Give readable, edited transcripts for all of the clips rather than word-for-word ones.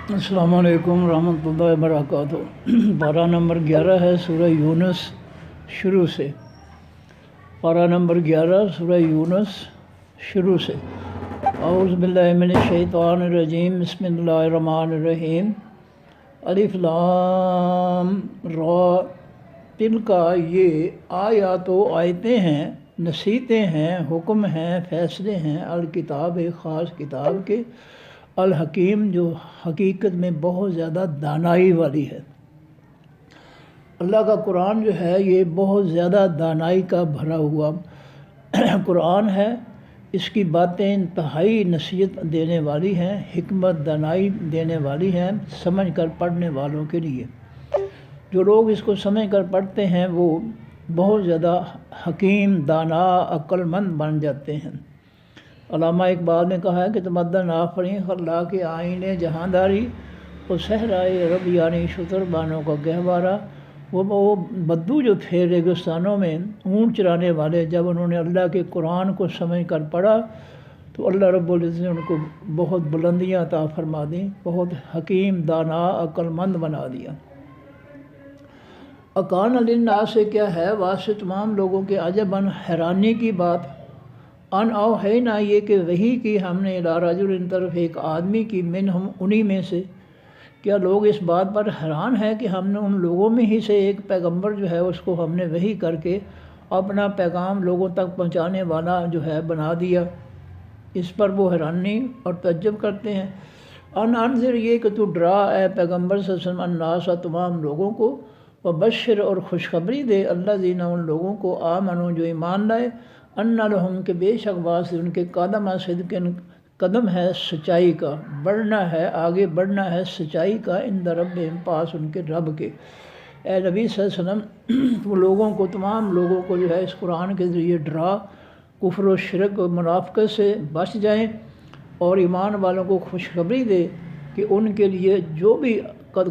السلام علیکم ورحمۃ اللہ وبرکاتہ۔ پارہ نمبر 11 ہے سورہ یونس شروع سے۔ پارہ نمبر 11 سورہ یونس شروع سے۔ اعوذ باللہ من الشیطان الرجیم، بسم اللہ الرحمن الرحیم۔ الف لام را، تلک یہ آیات و آیتیں ہیں، نصیحتیں ہیں، حکم ہیں، فیصلے ہیں، الکتاب خاص کتاب کے، الحکیم جو حقیقت میں بہت زیادہ دانائی والی ہے۔ اللہ کا قرآن جو ہے یہ بہت زیادہ دانائی کا بھرا ہوا قرآن ہے۔ اس کی باتیں انتہائی نصیحت دینے والی ہیں، حکمت دانائی دینے والی ہیں سمجھ کر پڑھنے والوں کے لیے۔ جو لوگ اس کو سمجھ کر پڑھتے ہیں وہ بہت زیادہ حکیم، دانا، عقل مند بن جاتے ہیں۔ علامہ اقبال نے کہا ہے کہ تمدن آفریں خلا کے آئینے جہانداری، وہ صحرائے رب یعنی شتر بانوں کا گہوارہ۔ وہ بدو جو تھے ریگستانوں میں اونٹ چرانے والے، جب انہوں نے اللہ کے قرآن کو سمجھ کر پڑھا تو اللہ رب العزت نے ان کو بہت بلندیاں عطا فرما دیں، بہت حکیم، دانا، عقل مند بنا دیا۔ اکان للناس سے کیا ہے واسطے تمام لوگوں کے عجباً حیرانی کی بات، ان او ہے نہ یہ کہ وحی کی ہم نے الی رجل طرف ایک آدمی کی منہم انہی میں سے۔ کیا لوگ اس بات پر حیران ہیں کہ ہم نے ان لوگوں میں ہی سے ایک پیغمبر جو ہے اس کو ہم نے وحی کر کے اپنا پیغام لوگوں تک پہنچانے والا جو ہے بنا دیا؟ اس پر وہ حیرانی اور تعجب کرتے ہیں۔ ان انذر یہ کہ تو ڈرا اے پیغمبر صلی اللہ علیہ وسلم الناس تمام لوگوں کو، وبشر اور خوشخبری دے الذین ان لوگوں کو آمنوا جو ایمان لائے، ان لہم کہ بے شک واسطے ان کے قدم صدق قدم ہے سچائی کا، بڑھنا ہے، آگے بڑھنا ہے سچائی کا، عند ربہم پاس ان کے رب کے۔ اے نبی صلی اللہ علیہ وسلم وہ لوگوں کو، تمام لوگوں کو جو ہے اس قرآن کے ذریعے ڈرا، کفر و شرک و منافقت سے بچ جائیں، اور ایمان والوں کو خوشخبری دے کہ ان کے لیے جو بھی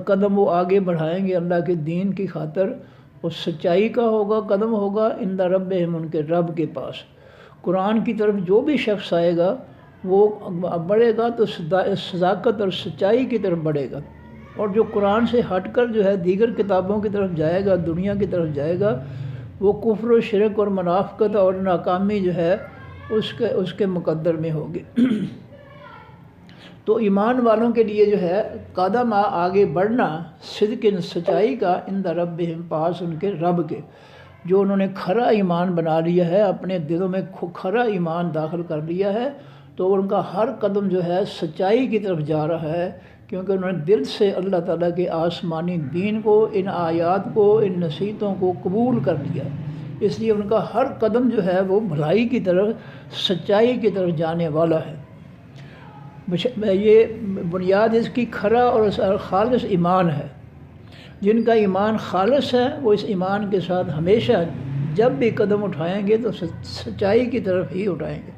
قدم وہ آگے بڑھائیں گے اللہ کے دین کی خاطر، وہ سچائی کا ہوگا، قدم ہوگا عند ربہم ان کے رب کے پاس۔ قرآن کی طرف جو بھی شخص آئے گا وہ بڑھے گا تو صداقت اور سچائی کی طرف بڑھے گا، اور جو قرآن سے ہٹ کر جو ہے دیگر کتابوں کی طرف جائے گا، دنیا کی طرف جائے گا، وہ کفر و شرک اور منافقت اور ناکامی جو ہے اس کے مقدر میں ہوگی۔ تو ایمان والوں کے لیے جو ہے قدم آگے بڑھنا صدق سچائی کا عند ربہم پاس ان کے رب کے، جو انہوں نے کھرا ایمان بنا لیا ہے، اپنے دلوں میں کھرا ایمان داخل کر لیا ہے، تو ان کا ہر قدم جو ہے سچائی کی طرف جا رہا ہے، کیونکہ انہوں نے دل سے اللہ تعالیٰ کے آسمانی دین کو، ان آیات کو، ان نصیحتوں کو قبول کر لیا، اس لیے ان کا ہر قدم جو ہے وہ بھلائی کی طرف، سچائی کی طرف جانے والا ہے۔ یہ بنیاد اس کی کھرا اور خالص ایمان ہے۔ جن کا ایمان خالص ہے وہ اس ایمان کے ساتھ ہمیشہ جب بھی قدم اٹھائیں گے تو سچائی کی طرف ہی اٹھائیں گے۔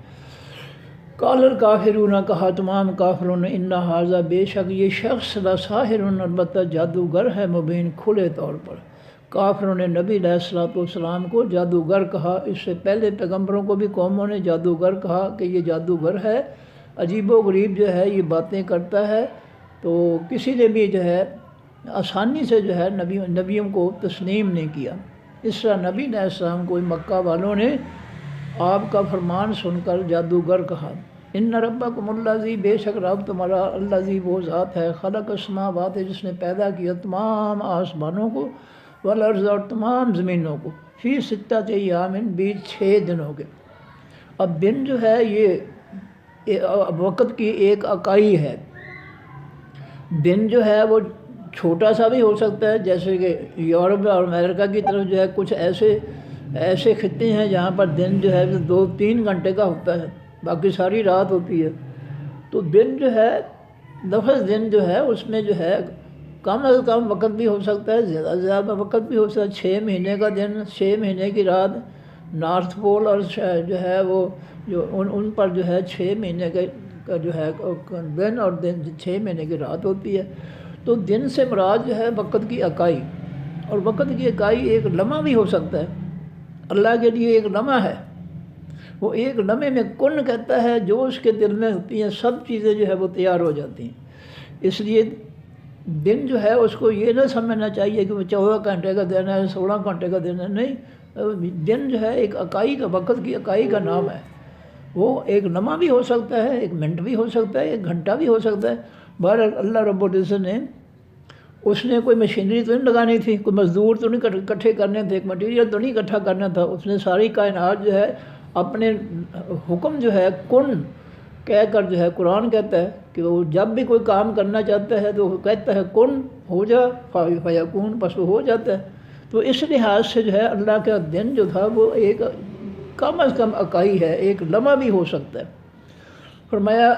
قال الکافرون کہا تمام کافروں نے، ان ھذا بے شک یہ شخص لساحر البتہ جادوگر ہے، مبین کھلے طور پر۔ کافروں نے نبی علیہ الصلوۃ والسلام کو جادوگر کہا، اس سے پہلے پیغمبروں کو بھی قوموں نے جادوگر کہا کہ یہ جادوگر ہے، عجیب و غریب جو ہے یہ باتیں کرتا ہے۔ تو کسی نے بھی جو ہے آسانی سے جو ہے نبیوں کو تسلیم نہیں کیا۔ اس طرح نبی علیہ السلام کو مکہ والوں نے آپ کا فرمان سن کر جادوگر کہا۔ ان ربکم الذی بے شک رب تمہارا، الذی وہ ذات ہے، خلق السماوات جس نے پیدا کیا تمام آسمانوں کو، والارض اور تمام زمینوں کو، فی ستۃ ایام بیچ 6 دنوں کے۔ اب دن جو ہے یہ وقت کی ایک اکائی ہے۔ دن جو ہے وہ چھوٹا سا بھی ہو سکتا ہے، جیسے کہ یورپ اور امریکہ کی طرف جو ہے کچھ ایسے خطے ہیں جہاں پر دن جو ہے 2-3 گھنٹے کا ہوتا ہے، باقی ساری رات ہوتی ہے۔ تو دن جو ہے، لفظ دن جو ہے اس میں جو ہے کم از کم وقت بھی ہو سکتا ہے، زیادہ سے زیادہ وقت بھی ہو سکتا ہے۔ 6 مہینے کا دن، 6 مہینے کی رات، نارتھ پول اور جو ہے وہ جو ان پر جو ہے 6 مہینے کا جو ہے دن اور 6 مہینے کی رات ہوتی ہے۔ تو دن سے مراد جو ہے وقت کی اکائی، اور وقت کی اکائی ایک لمحہ بھی ہو سکتا ہے۔ اللہ کے لیے ایک لمحہ ہے، وہ ایک لمحے میں کن کہتا ہے، جو اس کے دل میں ہوتی ہیں سب چیزیں جو ہے وہ تیار ہو جاتی ہیں۔ اس لیے دن جو ہے اس کو یہ نہ سمجھنا چاہیے کہ وہ 14 گھنٹے کا دن ہے، 16 گھنٹے کا دن ہے، نہیں، دن جو ہے ایک اکائی کا، وقت کی اکائی کا نام ہے، وہ ایک لمحہ بھی ہو سکتا ہے، ایک منٹ بھی ہو سکتا ہے، ایک گھنٹہ بھی ہو سکتا ہے۔ بہرحال اللہ رب العزت نے، اس نے کوئی مشینری تو نہیں لگانی تھی، کوئی مزدور تو نہیں اکٹھے کرنے تھے، ایک مٹیریل تو نہیں اکٹھا کرنا تھا، اس نے ساری کائنات جو ہے اپنے حکم جو ہے کن کہہ کر جو ہے، قرآن کہتا ہے کہ وہ جب بھی کوئی کام کرنا چاہتا ہے تو وہ کہتا ہے کن ہو جا فیکون، بس وہ ہو جاتا ہے۔ تو اس لحاظ سے جو ہے اللہ کا دن جو تھا وہ ایک کم از کم اکائی ہے، ایک لمحہ بھی ہو سکتا ہے۔ فرمایا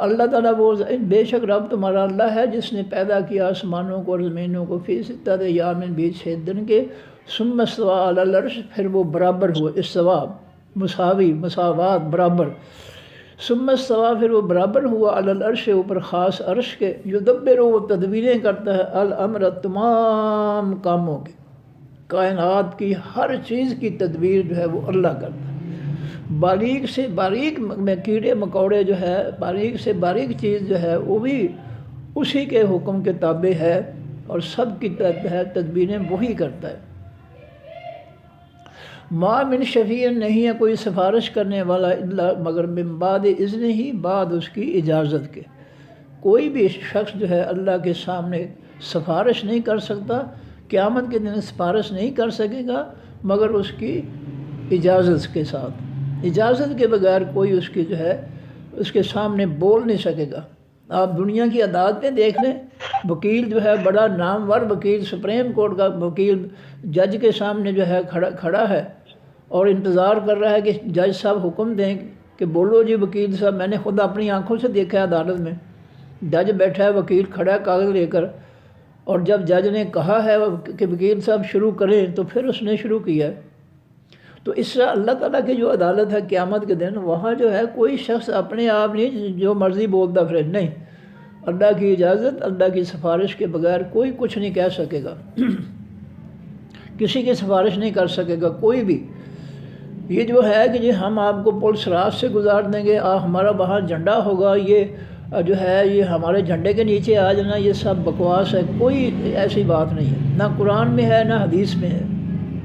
اللہ تعالیٰ وہ بے شک رب تمہارا اللہ ہے جس نے پیدا کیا آسمانوں کو اور زمینوں کو فی ستۃ ایام بیچ 6 دن کے، ثم استویٰ علی العرش، پھر وہ برابر ہوئے، استواء مساوی، مساوات، برابر، ثم استویٰ، پھر وہ برابر ہوا، علی العرش، اوپر خاص عرش کے، یدبر، وہ تدبیریں کرتا ہے، الامر، تمام کاموں کی، کائنات کی ہر چیز کی تدبیر جو ہے وہ اللہ کرتا ہے۔ باریک سے باریک میں کیڑے مکوڑے جو ہے، باریک سے باریک چیز جو ہے وہ بھی اسی کے حکم کے تابع ہے، اور سب کی تدبیریں وہی کرتا ہے۔ ما من شفیع، نہیں ہے کوئی سفارش کرنے والا، الا مگر من بعد اذن ہی، بعد اس کی اجازت کے۔ کوئی بھی شخص جو ہے اللہ کے سامنے سفارش نہیں کر سکتا، قیامت کے دن سفارش نہیں کر سکے گا مگر اس کی اجازت کے ساتھ۔ اجازت کے بغیر کوئی اس کی جو ہے اس کے سامنے بول نہیں سکے گا۔ آپ دنیا کی عدالتیں دیکھ لیں، وکیل جو ہے بڑا نامور وکیل، سپریم کورٹ کا وکیل جج کے سامنے جو ہے کھڑا ہے اور انتظار کر رہا ہے کہ جج صاحب حکم دیں کہ بولو جی وکیل صاحب۔ میں نے خود اپنی آنکھوں سے دیکھا ہے عدالت میں، جج بیٹھا ہے، وکیل کھڑا ہے کاغذ لے کر، اور جب جج نے کہا ہے کہ وکیل صاحب شروع کریں تو پھر اس نے شروع کیا ہے۔ تو اس سے اللہ تعالیٰ کی جو عدالت ہے قیامت کے دن، وہاں جو ہے کوئی شخص اپنے آپ نہیں جو مرضی بولتا پھر، نہیں، اللہ کی اجازت، اللہ کی سفارش کے بغیر کوئی کچھ نہیں کہہ سکے گا، کسی کی سفارش نہیں کر سکے گا کوئی بھی۔ یہ جو ہے کہ جی ہم آپ کو پل صراط سے گزار دیں گے، ہمارا وہاں جھنڈا ہوگا، یہ جو ہے یہ ہمارے جھنڈے کے نیچے آ جانا، یہ سب بکواس ہے، کوئی ایسی بات نہیں ہے، نہ قرآن میں ہے نہ حدیث میں ہے۔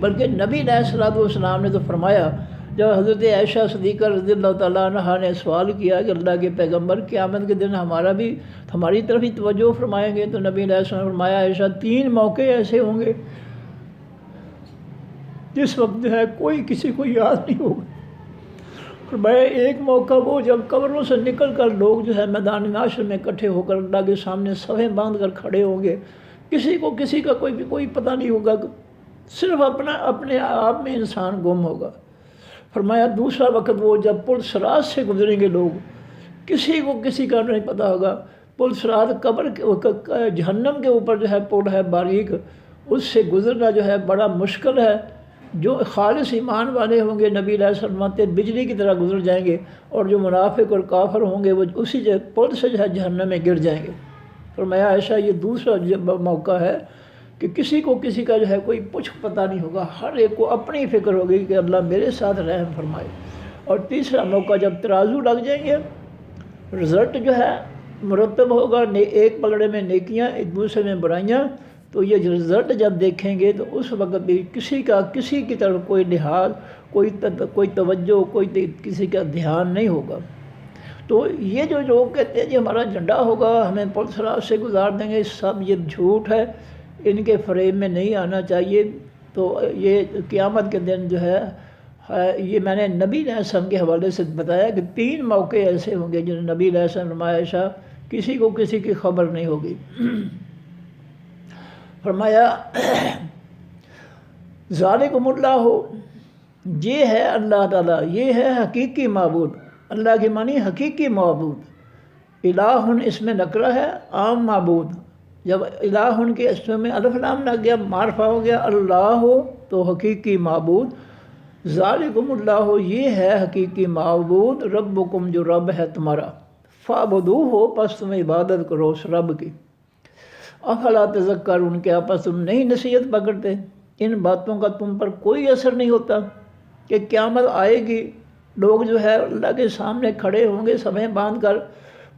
بلکہ نبی علیہ الصلوۃ والسلام نے تو فرمایا، جب حضرت عائشہ صدیقہ رضی اللہ تعالیٰ عنہا نے سوال کیا کہ اللہ کے پیغمبر قیامت کے دن ہماری طرف ہی توجہ فرمائیں گے، تو نبی علیہ السلام نے فرمایا، عائشہ 3 موقع ایسے ہوں گے جس وقت جو ہے کوئی کسی کو یاد نہیں ہوگا۔ فرمایا ایک موقع وہ جب قبروں سے نکل کر لوگ جو ہے میدان معاشر میں اکٹھے ہو کر اللہ کے سامنے صفیں باندھ کر کھڑے ہوں گے، کسی کو کسی کا کوئی پتہ نہیں ہوگا، صرف اپنے آپ میں انسان گم ہوگا۔ فرمایا دوسرا وقت وہ جب پل صراط سے گزریں گے لوگ، کسی کو کسی کا نہیں پتہ ہوگا، پل صراط جہنم کے اوپر جو ہے پل ہے باریک، اس سے گزرنا جو ہے بڑا مشکل ہے۔ جو خالص ایمان والے ہوں گے نبی علیہ السلام بجلی کی طرح گزر جائیں گے، اور جو منافق اور کافر ہوں گے وہ اسی پل سے جو ہے جہنم میں گر جائیں گے۔ فرمایا ایسا یہ دوسرا موقع ہے کہ کسی کو کسی کا جو ہے کوئی کچھ پتہ نہیں ہوگا، ہر ایک کو اپنی فکر ہوگی کہ اللہ میرے ساتھ رحم فرمائے۔ اور تیسرا موقع جب ترازو لگ جائیں گے، رزلٹ جو ہے مرتب ہوگا، ایک پلڑے میں نیکیاں، ایک دوسرے میں برائیاں، تو یہ رزلٹ جب دیکھیں گے تو اس وقت بھی کسی کی طرف کوئی لحاظ، کوئی توجہ، کسی کا دھیان نہیں ہوگا۔ تو یہ جو لوگ کہتے ہیں جی ہمارا جھنڈا ہوگا، ہمیں پل صراط سے گزار دیں گے، سب یہ جھوٹ ہے، ان کے فریب میں نہیں آنا چاہیے۔ تو یہ قیامت کے دن جو ہے یہ میں نے نبی علیہ السلام کے حوالے سے بتایا کہ 3 موقع ایسے ہوں گے جن نبی علیہ السلام فرمایا عائشہ کسی کو کسی کی خبر نہیں ہوگی۔ فرمایا ذالکم اللہ، یہ ہے اللہ تعالیٰ، یہ ہے حقیقی معبود۔ اللہ کے معنی حقیقی معبود، الہ اس میں نکرہ ہے، عام معبود۔ جب الہ کے اسم میں الف لام لگ گیا، معرفہ ہو گیا، اللہ ہو تو حقیقی معبود۔ ذالکم اللہ، یہ ہے حقیقی معبود، ربکم جو رب ہے تمہارا، فاعبدوہ، پس تم عبادت کرو اس رب کی۔ افلا تذکرون، کیا پس تم نہیں نصیحت پکڑتے؟ ان باتوں کا تم پر کوئی اثر نہیں ہوتا کہ قیامت آئے گی، لوگ جو ہے اللہ کے سامنے کھڑے ہوں گے صفیں باندھ کر،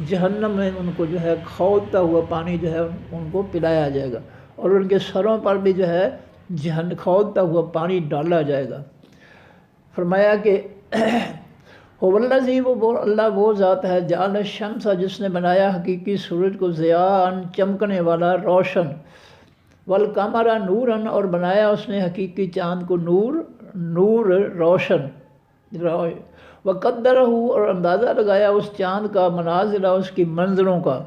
جہنم میں ان کو جو ہے کھولتا ہوا پانی جو ہے ان کو پلایا جائے گا، اور ان کے سروں پر بھی جو ہے کھولتا ہوا پانی ڈالا جائے گا۔ فرمایا کہ والذی وہ اللہ وہ ذات ہے جعل الشمس جس نے بنایا حقیقی سورج کو ضیاءً چمکنے والا روشن، والقمر نوراً اور بنایا اس نے حقیقی چاند کو نور روشن، وقدرہ اور اندازہ لگایا اس چاند کا منازل اس کی منزلوں کا۔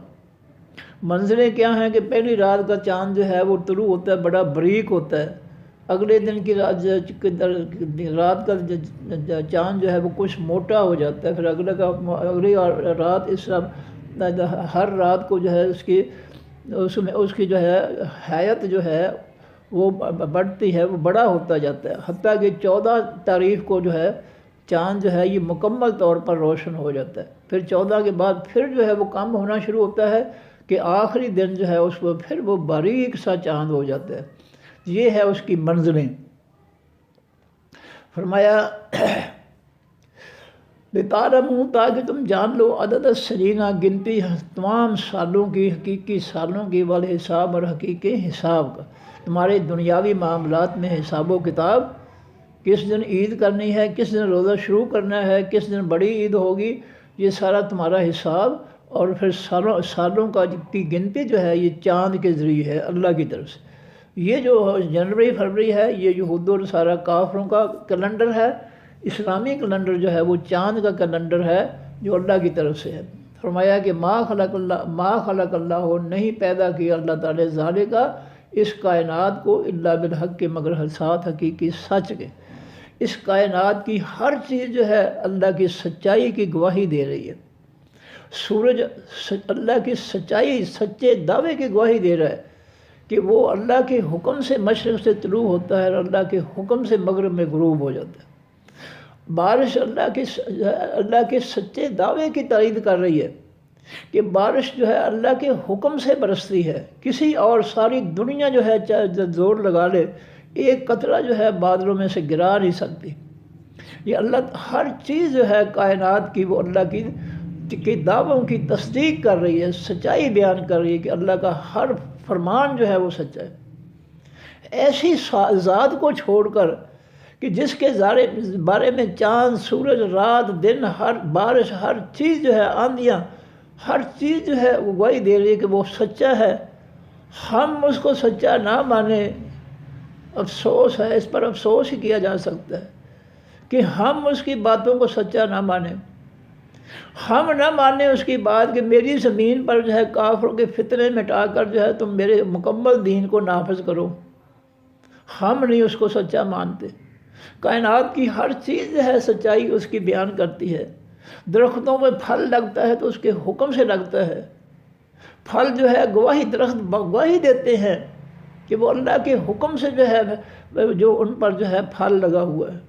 منزلیں کیا ہیں کہ پہلی رات کا چاند جو ہے وہ طلوع ہوتا ہے، بڑا بریک ہوتا ہے، اگلے دن کی رات کا چاند جو ہے وہ کچھ موٹا ہو جاتا ہے، پھر اگلی رات اس ہر رات کو جو ہے اس کی جو ہے حیت جو ہے وہ بڑھتی ہے، وہ بڑا ہوتا جاتا ہے، حتیٰ کہ 14 تاریخ کو جو ہے چاند جو ہے یہ مکمل طور پر روشن ہو جاتا ہے۔ پھر 14 کے بعد پھر جو ہے وہ کم ہونا شروع ہوتا ہے کہ آخری دن جو ہے اس کو پھر وہ باریک سا چاند ہو جاتا ہے۔ یہ ہے اس کی منزلیں۔ فرمایا لِتَعْلَمُوا تاکہ تم جان لو عدد السنین گنتی تمام سالوں کی، حقیقی سالوں کی، والحساب اور حقیقی حساب کا، تمہارے دنیاوی معاملات میں حساب و کتاب، کس دن عید کرنی ہے، کس دن روزہ شروع کرنا ہے، کس دن بڑی عید ہوگی، یہ سارا تمہارا حساب، اور پھر سالوں کی گنتی جو ہے یہ چاند کے ذریعے ہے اللہ کی طرف سے۔ یہ جو جنوری فروری ہے یہ یہود و نصارہ کافروں کا کیلنڈر ہے، اسلامی کیلنڈر جو ہے وہ چاند کا کیلنڈر ہے جو اللہ کی طرف سے ہے۔ فرمایا کہ ما خلق اللہ نہیں پیدا کیا اللہ تعالی ذالک اس کائنات کو الا بالحق کے مگر ساتھ حقیقی سچ کے۔ اس کائنات کی ہر چیز جو ہے اللہ کی سچائی کی گواہی دے رہی ہے۔ سورج اللہ کی سچائی، سچے دعوے کی گواہی دے رہا ہے کہ وہ اللہ کے حکم سے مشرق سے طلوع ہوتا ہے اور اللہ کے حکم سے مغرب میں غروب ہو جاتا ہے۔ بارش اللہ کے سچے دعوے کی تائید کر رہی ہے کہ بارش جو ہے اللہ کے حکم سے برستی ہے، کسی اور ساری دنیا جو ہے چاہے زور لگا لے ایک قطرہ جو ہے بادلوں میں سے گرا نہیں سکتی۔ یہ اللہ ہر چیز جو ہے کائنات کی وہ اللہ کی دعووں کی تصدیق کر رہی ہے، سچائی بیان کر رہی ہے کہ اللہ کا ہر فرمان جو ہے وہ سچا ہے۔ ایسی ذات کو چھوڑ کر کہ جس کے بارے میں چاند، سورج، رات، دن، ہر بارش، ہر چیز جو ہے، آندیاں، ہر چیز جو ہے وہ گواہی دے رہی ہے کہ وہ سچا ہے، ہم اس کو سچا نہ مانیں، افسوس ہے، اس پر افسوس ہی کیا جا سکتا ہے کہ ہم اس کی باتوں کو سچا نہ مانیں۔ ہم نہ مانیں اس کی بات کہ میری زمین پر جو ہے کافروں کے فتنے مٹا کر جو ہے تم میرے مکمل دین کو نافذ کرو، ہم نہیں اس کو سچا مانتے۔ کائنات کی ہر چیز جو ہے سچائی اس کی بیان کرتی ہے۔ درختوں میں پھل لگتا ہے تو اس کے حکم سے لگتا ہے، پھل جو ہے درخت گواہی دیتے ہیں کہ وہ اللہ کے حکم سے جو ہے جو ان پر جو ہے پھل لگا ہوا ہے۔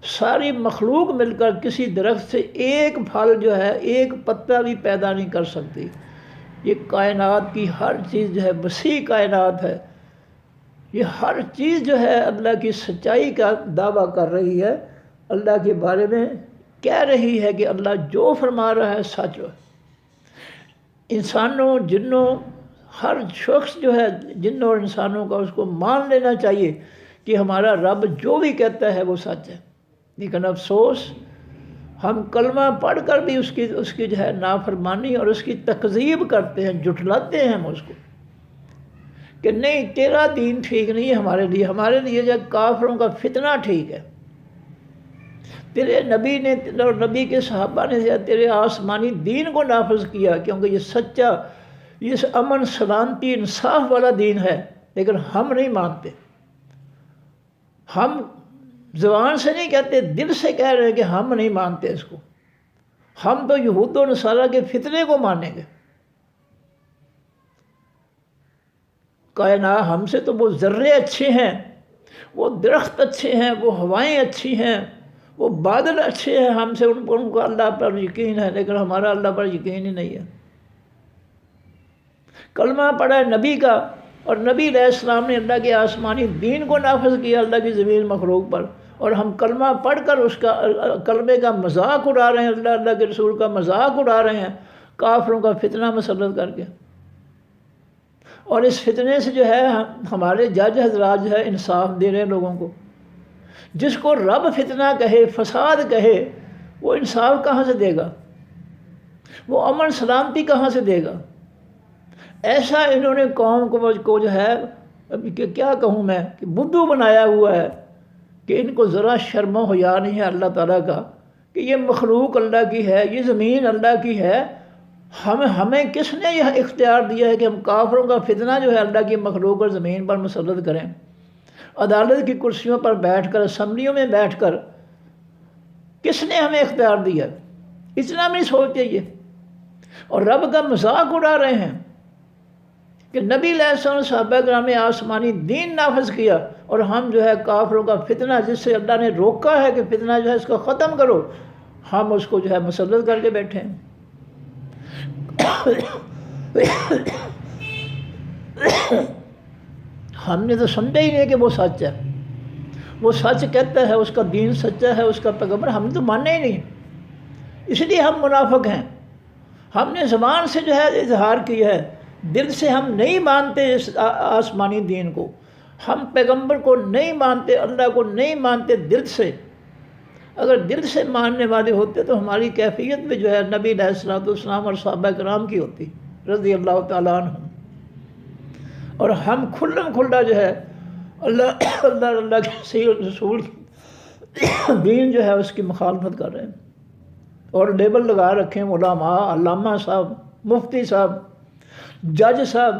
ساری مخلوق مل کر کسی درخت سے ایک پھل جو ہے ایک پتا بھی پیدا نہیں کر سکتی۔ یہ کائنات کی ہر چیز جو ہے وسیع کائنات ہے، یہ ہر چیز جو ہے اللہ کی سچائی کا دعویٰ کر رہی ہے، اللہ کے بارے میں کہہ رہی ہے کہ اللہ جو فرما رہا ہے سچ ہے۔ انسانوں، جنوں، ہر شخص جو ہے جنوں اور انسانوں کا اس کو مان لینا چاہیے کہ ہمارا رب جو بھی کہتا ہے وہ سچ ہے۔ لیکن افسوس ہم کلمہ پڑھ کر بھی اس کی جو ہے نافرمانی اور اس کی تکذیب کرتے ہیں، جھٹلاتے ہیں ہم اس کو کہ نہیں تیرا دین ٹھیک نہیں ہے ہمارے لیے جو کافروں کا فتنہ ٹھیک ہے، تیرے نبی نے اور نبی کے صحابہ نے تیرے آسمانی دین کو نافذ کیا کیونکہ یہ سچا، یہ امن، سلامتی، انصاف والا دین ہے، لیکن ہم نہیں مانتے۔ ہم زبان سے نہیں کہتے، دل سے کہہ رہے ہیں کہ ہم نہیں مانتے اس کو، ہم تو یہود و نصارہ کے فتنے کو مانیں گے۔ کائنات ہم سے تو وہ ذرے اچھے ہیں، وہ درخت اچھے ہیں، وہ ہوائیں اچھی ہیں، وہ بادل اچھے ہیں، ہم سے ان کو اللہ پر یقین ہے، لیکن ہمارا اللہ پر یقین ہی نہیں ہے۔ کلمہ پڑھا ہے نبی کا، اور نبی علیہ السلام نے اللہ کے آسمانی دین کو نافذ کیا اللہ کی زمین مخلوق پر، اور ہم کلمہ پڑھ کر اس کا کلمے کا مذاق اڑا رہے ہیں، اللہ کے رسول کا مذاق اڑا رہے ہیں، کافروں کا فتنہ مسلط کر کے، اور اس فتنے سے جو ہے ہمارے جج حضرات جو ہے انصاف دے رہے ہیں لوگوں کو۔ جس کو رب فتنہ کہے، فساد کہے، وہ انصاف کہاں سے دے گا؟ وہ امن سلامتی کہاں سے دے گا؟ ایسا انہوں نے قوم کو جو ہے کہ کیا کہوں میں کہ بدھو بنایا ہوا ہے کہ ان کو ذرا شرم و حیا نہیں ہے اللہ تعالیٰ کا کہ یہ مخلوق اللہ کی ہے، یہ زمین اللہ کی ہے۔ ہمیں کس نے یہ اختیار دیا ہے کہ ہم کافروں کا فتنہ جو ہے اللہ کی مخلوق اور زمین پر مسلط کریں؟ عدالت کی کرسیوں پر بیٹھ کر، اسمبلیوں میں بیٹھ کر کس نے ہمیں اختیار دیا؟ اتنا بھی نہیں سوچتے یہ، اور رب کا مذاق اڑا رہے ہیں کہ نبی علیہ السلام صحابہ کرام نے آسمانی دین نافذ کیا، اور ہم جو ہے کافروں کا فتنہ جس سے اللہ نے روکا ہے کہ فتنہ جو ہے اس کو ختم کرو، ہم اس کو جو ہے مسلط کر کے بیٹھے ہیں۔ ہم نے تو سمجھا ہی نہیں کہ وہ سچ ہے، وہ سچ کہتا ہے، اس کا دین سچا ہے، اس کا پیغمبر، ہم نے تو مانا ہی نہیں، اس لیے ہم منافق ہیں۔ ہم نے زبان سے جو ہے اظہار کیا ہے، دل سے ہم نہیں مانتے اس آسمانی دین کو، ہم پیغمبر کو نہیں مانتے، اللہ کو نہیں مانتے دل سے۔ اگر دل سے ماننے والے ہوتے تو ہماری کیفیت بھی جو ہے نبی علیہ الصلوۃ والسلام اور صحابہ کرام کی ہوتی رضی اللہ تعالیٰ عنہم، اور ہم کھلم کھلا جو ہے اللہ کے صحیح رسول دین جو ہے اس کی مخالفت کر رہے ہیں، اور لیبل لگا رکھے ہیں علماء، علامہ صاحب، مفتی صاحب، جج صاحب۔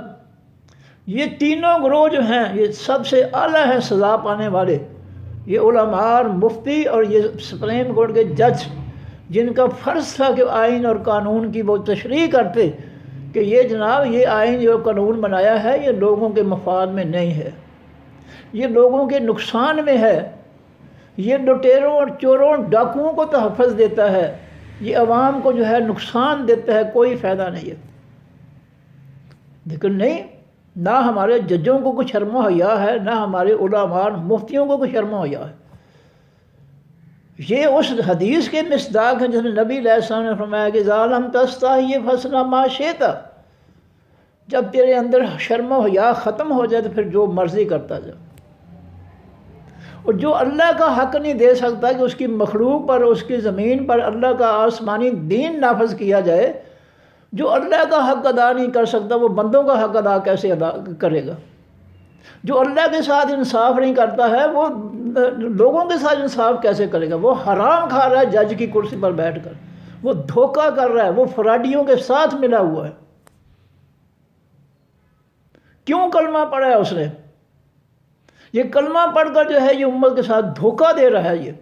یہ تینوں گروہ جو ہیں یہ سب سے اعلیٰ ہیں سزا پانے والے، یہ علماء اور مفتی اور یہ سپریم کورٹ کے جج، جن کا فرض تھا کہ آئین اور قانون کی وہ تشریح کرتے کہ یہ جناب یہ آئین جو قانون بنایا ہے یہ لوگوں کے مفاد میں نہیں ہے، یہ لوگوں کے نقصان میں ہے، یہ لٹیروں اور چوروں ڈاکوؤں کو تحفظ دیتا ہے، یہ عوام کو جو ہے نقصان دیتا ہے، کوئی فائدہ نہیں ہے۔ لیکن نہیں، نہ ہمارے ججوں کو کچھ شرم و حیا ہے، نہ ہمارے علماء اور مفتیوں کو کچھ شرم و حیا ہے۔ یہ اس حدیث کے مصداق ہیں جس میں نبی علیہ السلام نے فرمایا کہ اذا لم تستحی فاصنع ما شئت، جب تیرے اندر شرم و حیا ختم ہو جائے تو پھر جو مرضی کرتا جا۔ اور جو اللہ کا حق نہیں دے سکتا کہ اس کی مخلوق پر، اس کی زمین پر اللہ کا آسمانی دین نافذ کیا جائے، جو اللہ کا حق ادا نہیں کر سکتا وہ بندوں کا حق ادا کیسے ادا کرے گا؟ جو اللہ کے ساتھ انصاف نہیں کرتا ہے وہ لوگوں کے ساتھ انصاف کیسے کرے گا؟ وہ حرام کھا رہا ہے جج کی کرسی پر بیٹھ کر، وہ دھوکہ کر رہا ہے، وہ فراڈیوں کے ساتھ ملا ہوا ہے۔ کیوں کلمہ پڑھا ہے اس نے؟ یہ کلمہ پڑھ کر جو ہے یہ امت کے ساتھ دھوکہ دے رہا ہے۔ یہ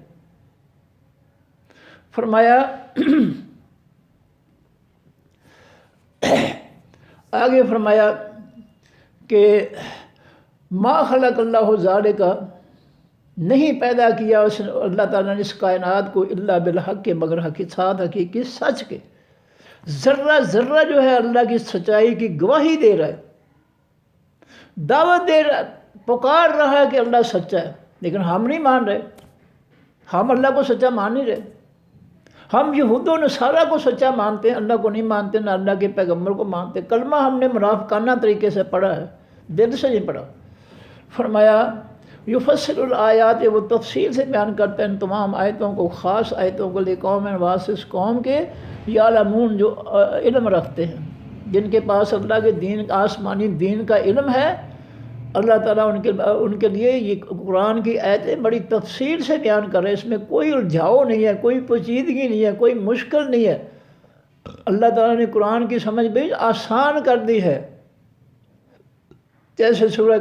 فرمایا آگے فرمایا کہ ما خلق اللہ ذالک، نہیں پیدا کیا اس اللہ تعالیٰ نے اس کائنات کو الا بالحق کے، مگر ساتھ حقیقی سچ کے۔ ذرہ ذرہ جو ہے اللہ کی سچائی کی گواہی دے رہا ہے، دعوت دے رہا ہے، پکار رہا ہے کہ اللہ سچا ہے، لیکن ہم نہیں مان رہے، ہم اللہ کو سچا مان نہیں رہے۔ ہم یہود و نصارہ کو سچا مانتے ہیں، اللہ کو نہیں مانتے، نہ اللہ کے پیغمبر کو مانتے۔ کلمہ ہم نے منافقانہ طریقے سے پڑھا ہے، دل سے نہیں پڑھا۔ فرمایا یفصل الآیات، وہ تفصیل سے بیان کرتے ہیں تمام آیتوں کو، خاص آیتوں کو، لقوم واسس قوم کے یعلمون، جو علم رکھتے ہیں، جن کے پاس اللہ کے دین، آسمانی دین کا علم ہے۔ اللہ تعالیٰ ان کے لیے یہ قرآن کی آیتیں بڑی تفصیل سے بیان کر رہے ہیں، اس میں کوئی الجھاؤ نہیں ہے، کوئی پیچیدگی نہیں ہے، کوئی مشکل نہیں ہے۔ اللہ تعالیٰ نے قرآن کی سمجھ بھی آسان کر دی ہے۔ جیسے سورہ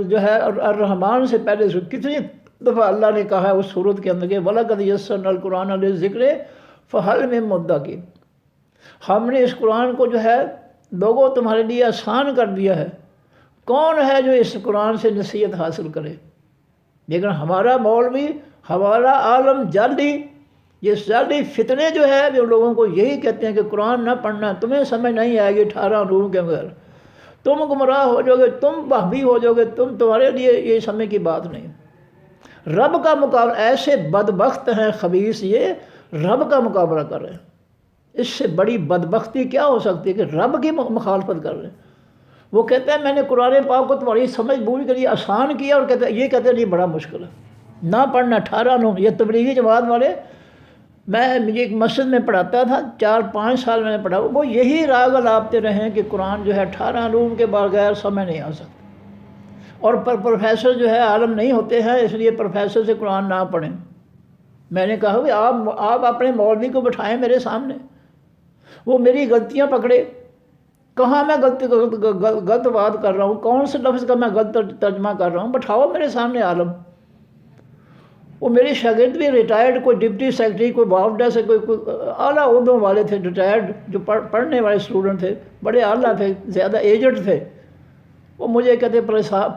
جو ہے الرحمن سے پہلے کتنی دفعہ اللہ نے کہا ہے اس سورت کے اندر کہ وَلَقَدْ يَسَّرْنَا الْقُرْآنَ لِلذِّكْرِ فَهَلْ مِن مُدَّكِرٍ، ہم نے اس قرآن کو جو ہے لوگوں تمہارے لیے آسان کر دیا ہے، کون ہے جو اس قرآن سے نصیحت حاصل کرے؟ لیکن ہمارا مولوی، ہمارا عالم جعلی، یہ جعلی فتنے جو ہے جو لوگوں کو یہی کہتے ہیں کہ قرآن نہ پڑھنا، تمہیں سمجھ نہیں آئے گی 18 نور کے بغیر، تم گمراہ ہو جاؤ گے، تم وہابی ہو جاؤ گے، تمہارے لیے یہ سمجھ کی بات نہیں۔ رب کا مقابلہ، ایسے بدبخت ہیں خبیث، یہ رب کا مقابلہ کر رہے ہیں۔ اس سے بڑی بدبختی کیا ہو سکتی ہے کہ رب کی مخالفت کر رہے ہیں۔ وہ کہتے ہیں میں نے قرآن پاک کو تمہاری سمجھ بوجھ کے لیے آسان کیا، اور یہ کہتے ہیں نہیں بڑا مشکل ہے نہ پڑھنا 18 نوم۔ یہ تبلیغی جماعت والے، میں مجھے ایک مسجد میں پڑھاتا تھا، 4-5 سال میں نے پڑھا، وہ یہی راگ الاپتے رہے ہیں کہ قرآن جو ہے 18 علوم کے بغیر سمجھ نہیں آ سکتا، اور پروفیسر جو ہے عالم نہیں ہوتے ہیں، اس لیے پروفیسر سے قرآن نہ پڑھیں۔ میں نے کہا کہ آپ اپنے مولوی کو بٹھائیں میرے سامنے، وہ میری غلطیاں پکڑے، کہاں میں غلط بات کر رہا ہوں، کون سے لفظ کا میں غلط ترجمہ کر رہا ہوں، بٹھاؤ میرے سامنے عالم۔ وہ میرے شاگرد بھی ریٹائرڈ، کوئی ڈپٹی سیکرٹری، کوئی بافڈا سے، کوئی اعلیٰ عہدوں والے تھے، ریٹائرڈ جو پڑھنے والے اسٹوڈنٹ تھے، بڑے اعلیٰ تھے، زیادہ ایجڈ تھے۔ وہ مجھے کہتے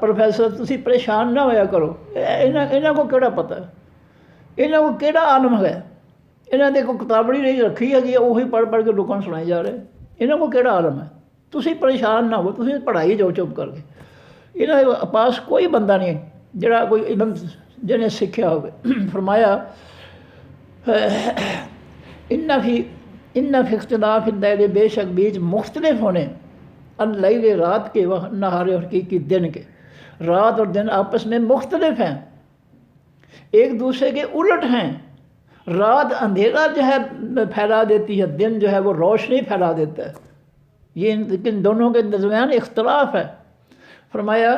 پروفیسر تسی پریشان نہ ہویا کرو، انہاں کو کیڑا پتہ ہے، انہاں کو کیڑا عالم ہے، انہاں نے کوئی کتابڑی نہیں رکھی ہے کہ وہی پڑھ پڑھ کے لوگوں کو سنائی جا رہے ہیں، انہاں کو کیڑا عالم ہے، تسی پریشان نہ ہو، تسی پڑھائی جاؤ چپ کر کے۔ انہاں کے پاس کوئی بندہ نہیں جڑا کوئی علم جنہیں سکھیا ہوگا۔ فرمایا ان فی اختلاف اللیل، بے شک بیچ مختلف ہونے، اللیل رات کے، وہ نہار اور حقیقی دن کے، رات اور دن آپس میں مختلف ہیں، ایک دوسرے کے الٹ ہیں۔ رات اندھیرا جو ہے پھیلا دیتی ہے، دن جو ہے وہ روشنی پھیلا دیتا ہے، یہ ان دونوں کے درمیان اختلاف ہے۔ فرمایا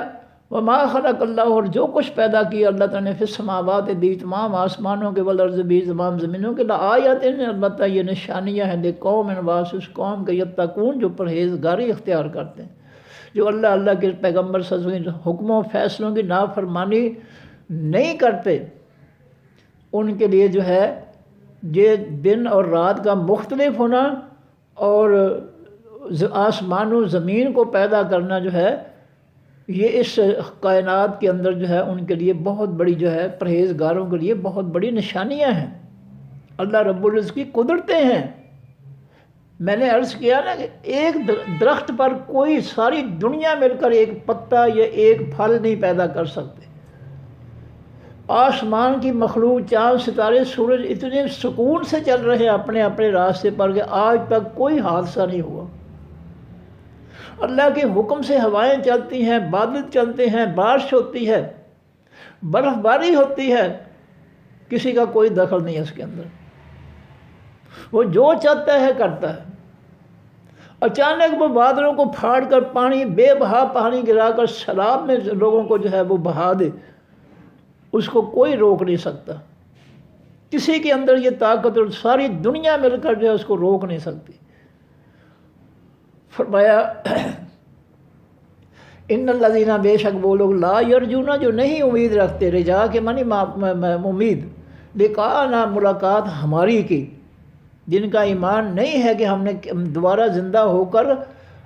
وما خلق اللہ، اور جو کچھ پیدا کیا اللہ تعالیٰ نے، فی السماوات، بھی تمام آسمانوں کے، والارض، بھی تمام زمینوں کے، لآیات، البتہ یہ نشانیاں ہیں، لقوم، واس اس قوم کے، یتقون جو پرہیزگاری اختیار کرتے ہیں، جو اللہ کے پیغمبر صلی اللہ علیہ وسلم حکموں فیصلوں کی نافرمانی نہیں کرتے، ان کے لیے جو ہے یہ دن اور رات کا مختلف ہونا اور آسمان و زمین کو پیدا کرنا جو ہے، یہ اس کائنات کے اندر جو ہے ان کے لیے بہت بڑی جو ہے، پرہیزگاروں کے لیے بہت بڑی نشانیاں ہیں، اللہ رب العزت کی قدرتیں ہیں۔ میں نے عرض کیا نا کہ ایک درخت پر کوئی ساری دنیا مل کر ایک پتا یا ایک پھل نہیں پیدا کر سکتے۔ آسمان کی مخلوق، چاند، ستارے، سورج اتنے سکون سے چل رہے ہیں اپنے اپنے راستے پر کہ آج تک کوئی حادثہ نہیں ہوا۔ اللہ کے حکم سے ہوائیں چلتی ہیں، بادل چلتے ہیں، بارش ہوتی ہے، برف باری ہوتی ہے، کسی کا کوئی دخل نہیں ہے اس کے اندر، وہ جو چاہتا ہے کرتا ہے۔ اچانک وہ بادلوں کو پھاڑ کر پانی، بے بہا پانی گرا کر سیلاب میں لوگوں کو جو ہے وہ بہا دے، اس کو کوئی روک نہیں سکتا۔ کسی کے اندر یہ طاقت، اور ساری دنیا مل کر جو ہے اس کو روک نہیں سکتی۔ فرمایا ان الذین، بے شک وہ لوگ، لا یرجون جو نہیں امید رکھتے، رجا کے معنی امید، لقاءنا ملاقات ہماری کی، جن کا ایمان نہیں ہے کہ ہم نے دوبارہ زندہ ہو کر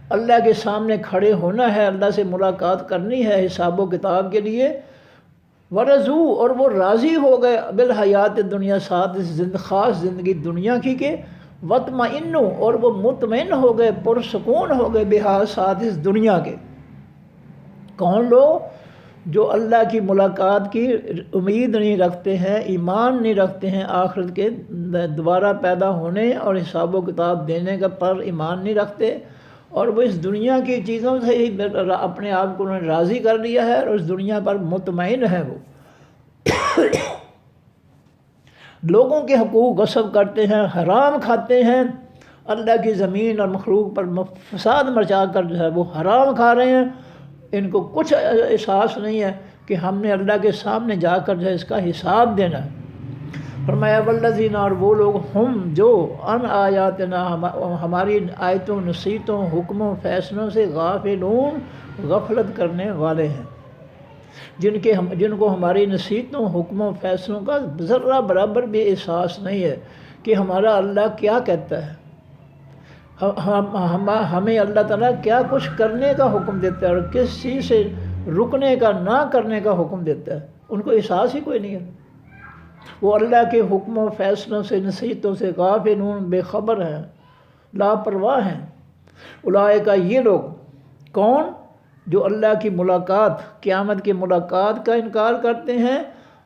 اللہ کے سامنے کھڑے ہونا ہے، اللہ سے ملاقات کرنی ہے حساب و کتاب کے لیے۔ ورضو، اور وہ راضی ہو گئے، بالحیات دنیا، ساتھ اس خاص زندگی دنیا کی کے، وطمئنو، اور وہ مطمئن ہو گئے، پرسکون ہو گئے، بہا، ساتھ اس دنیا کے۔ کون لوگ؟ جو اللہ کی ملاقات کی امید نہیں رکھتے ہیں، ایمان نہیں رکھتے ہیں، آخرت کے دوبارہ پیدا ہونے اور حساب و کتاب دینے کا پر ایمان نہیں رکھتے، اور وہ اس دنیا کی چیزوں سے ہی اپنے آپ کو انہوں نے راضی کر لیا ہے، اور اس دنیا پر مطمئن ہے۔ وہ لوگوں کے حقوق غصب کرتے ہیں، حرام کھاتے ہیں، اللہ کی زمین اور مخلوق پر فساد مچا کر جو ہے وہ حرام کھا رہے ہیں۔ ان کو کچھ احساس نہیں ہے کہ ہم نے اللہ کے سامنے جا کر جو ہے اس کا حساب دینا ہے۔ فرمایا والذین، اور وہ لوگ، ہم جو، ان آیاتنا، ہماری آیتوں، نصیحتوں، حکموں، فیصلوں سے، غافلون، غفلت کرنے والے ہیں، جن کو ہماری نصیحتوں، حکموں، فیصلوں کا ذرہ برابر بھی احساس نہیں ہے کہ ہمارا اللہ کیا کہتا ہے، ہمیں اللہ تعالیٰ کیا کچھ کرنے کا حکم دیتا ہے اور کس چیز سے رکنے کا، نہ کرنے کا حکم دیتا ہے، ان کو احساس ہی کوئی نہیں ہے۔ وہ اللہ کے حکموں، فیصلوں سے، نصیحتوں سے غافلون، بے خبر ہیں، لاپرواہ ہیں۔ اولئک، یہ لوگ، کون؟ جو اللہ کی ملاقات، قیامت کی ملاقات کا انکار کرتے ہیں،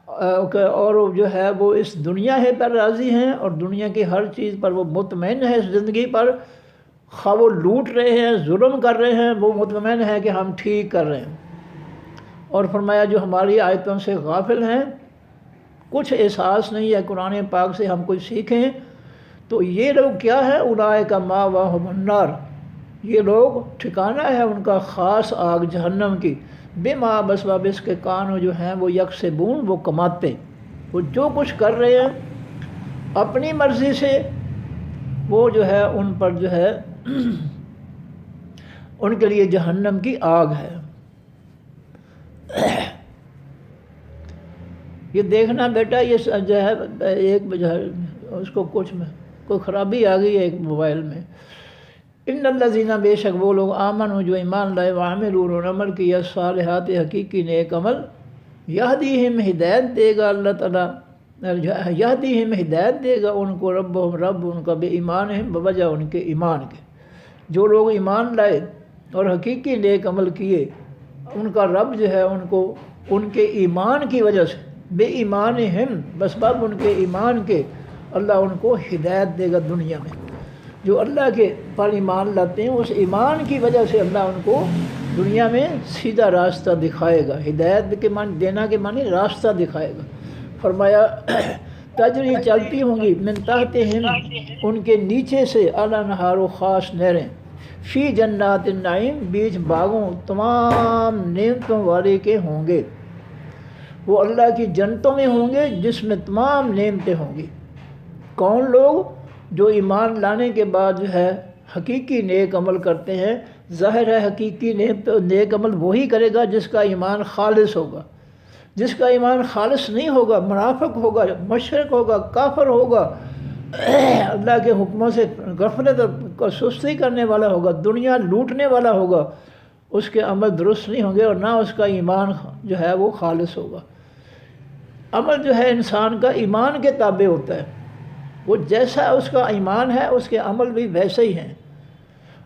اور جو ہے وہ اس دنیا ہے پر راضی ہیں اور دنیا کی ہر چیز پر وہ مطمئن ہے، اس زندگی پر خواہ وہ لوٹ رہے ہیں، ظلم کر رہے ہیں، وہ مطمئن ہے کہ ہم ٹھیک کر رہے ہیں۔ اور فرمایا جو ہماری آیتوں سے غافل ہیں، کچھ احساس نہیں ہے قرآن پاک سے ہم کچھ سیکھیں، تو یہ لوگ کیا ہے، اولئک مأواہم النار، یہ لوگ ٹھکانہ ہے ان کا خاص آگ جہنم کی، بما بسبب اس کے کانوں جو ہیں وہ یکسبون، وہ کماتے، وہ جو کچھ کر رہے ہیں اپنی مرضی سے، وہ جو ہے ان پر جو ہے ان کے لیے جہنم کی آگ ہے۔ یہ دیکھنا بیٹا، یہ جو ہے ایک جو ہے اس کو کچھ میں کوئی خرابی آ گئی ہے ایک موبائل میں۔ ان الذین، بے شک وہ لوگ، آمنوا جو ایمان لائے، وعملوا انہوں نے عمل کیا، صالحات حقیقی نیک عمل، یہدیہم ہدایت دے گا اللہ تعالیٰ، یہدیہم ہدایت دے گا ان کو، ربہم رب ان کا، بے ایمانہم بوجہ ان کے ایمان کے۔ جو لوگ ایمان لائے اور حقیقی نیک عمل کیے، ان کا رب جو ہے ان کو ان کے ایمان کی وجہ سے، بے ایمانہم بسبب ان کے ایمان کے، اللہ ان کو ہدایت دے گا دنیا میں۔ جو اللہ کے پر ایمان لاتے ہیں اس ایمان کی وجہ سے اللہ ان کو دنیا میں سیدھا راستہ دکھائے گا۔ ہدایت کے معنی دینا کے معنی راستہ دکھائے گا۔ فرمایا تجری چلتی ہوں گی، من تحتہم ان کے نیچے سے، الانہار خاص نہریں، فی جنات النعیم بیچ باغوں تمام نعمتوں والے کے ہوں گے، وہ اللہ کی جنتوں میں ہوں گے جس میں تمام نعمتیں ہوں گی۔ کون لوگ؟ جو ایمان لانے کے بعد جو ہے حقیقی نیک عمل کرتے ہیں۔ ظاہر ہے حقیقی نیک عمل وہی کرے گا جس کا ایمان خالص ہوگا۔ جس کا ایمان خالص نہیں ہوگا، منافق ہوگا، مشرک ہوگا، کافر ہوگا، اللہ کے حکموں سے غفلت اور سستی کرنے والا ہوگا، دنیا لوٹنے والا ہوگا، اس کے عمل درست نہیں ہوں گے اور نہ اس کا ایمان جو ہے وہ خالص ہوگا۔ عمل جو ہے انسان کا ایمان کے تابع ہوتا ہے، وہ جیسا اس کا ایمان ہے اس کے عمل بھی ویسے ہی ہیں۔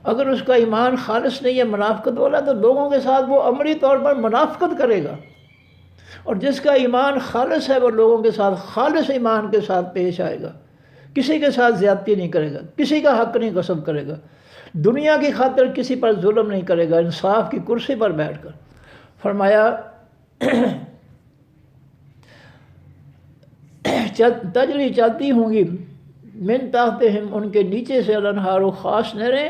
اگر اس کا ایمان خالص نہیں ہے، منافقت والا، تو لوگوں کے ساتھ وہ عملی طور پر منافقت کرے گا، اور جس کا ایمان خالص ہے وہ لوگوں کے ساتھ خالص ایمان کے ساتھ پیش آئے گا، کسی کے ساتھ زیادتی نہیں کرے گا، کسی کا حق نہیں غصب کرے گا، دنیا کی خاطر کسی پر ظلم نہیں کرے گا، انصاف کی کرسی پر بیٹھ کر۔ فرمایا تجری چلتی ہوں گی، من تحتہم ان کے نیچے سے، الانہار خاص نہریں،